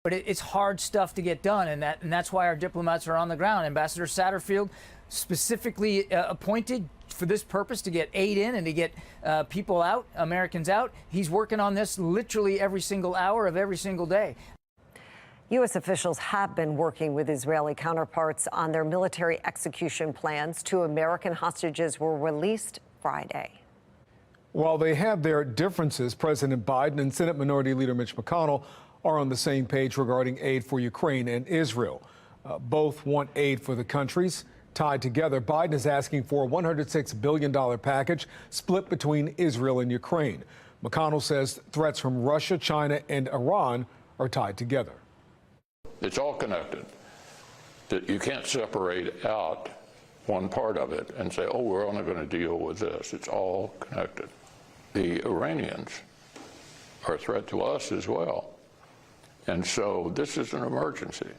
But it's hard stuff to get done, and that's why our diplomats are on the ground. Ambassador Satterfield specifically appointed for this purpose to get aid in and to get people out, Americans out. He's working on this literally every single hour of every single day. U.S. officials have been working with Israeli counterparts on their military execution plans. 2 American hostages were released Friday. While they have their differences, President Biden and Senate Minority Leader Mitch McConnell are on the same page regarding aid for Ukraine and Israel. Both want aid for the countries. Tied together, Biden is asking for a $106 billion package split between Israel and Ukraine. McConnell says threats from Russia, China, and Iran are tied together. It's all connected. You can't separate out one part of it and say, oh, we're only going to deal with this. It's all connected. The Iranians are a threat to us as well. And so this is an emergency.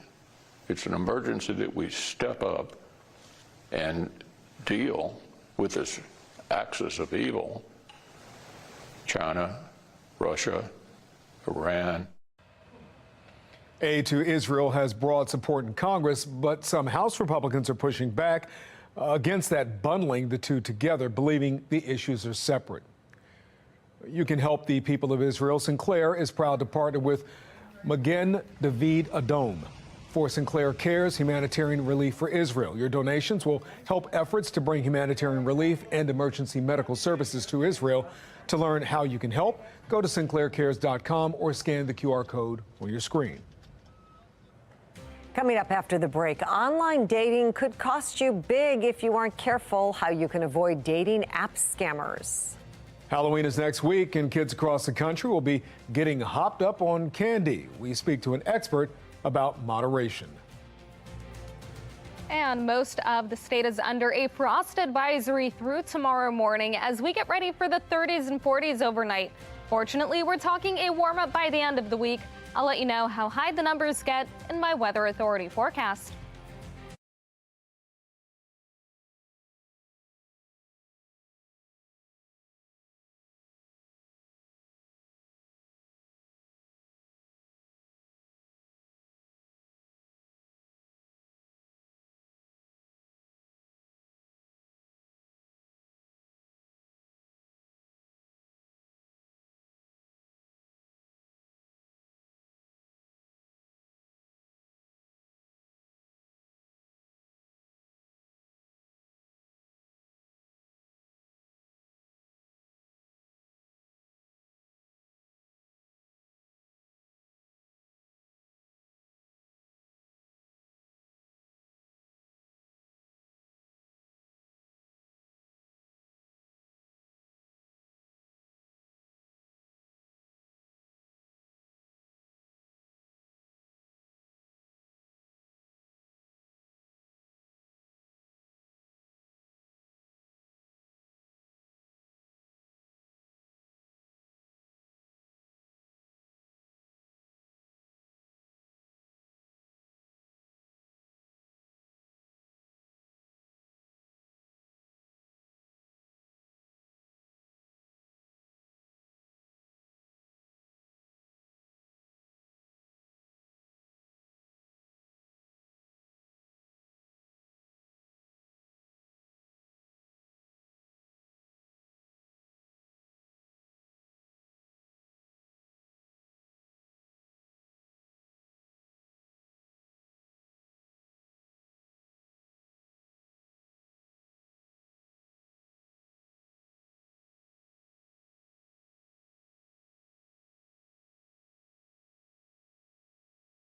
It's an emergency that we step up and deal with this axis of evil: China, Russia, Iran. Aid to Israel has broad support in Congress, but some House Republicans are pushing back against that bundling the two together, believing the issues are separate. You can help the people of Israel. Sinclair is proud to partner with Magen David Adom for Sinclair Cares Humanitarian Relief for Israel. Your donations will help efforts to bring humanitarian relief and emergency medical services to Israel. To learn how you can help, go to sinclaircares.com or scan the QR code on your screen. Coming up after the break, online dating could cost you big if you aren't careful. How you can avoid dating app scammers. Halloween is next week, and kids across the country will be getting hopped up on candy. We speak to an expert about moderation. And most of the state is under a frost advisory through tomorrow morning as we get ready for the 30s and 40s overnight. Fortunately, we're talking a warm up by the end of the week. I'll let you know how high the numbers get in my Weather Authority forecast.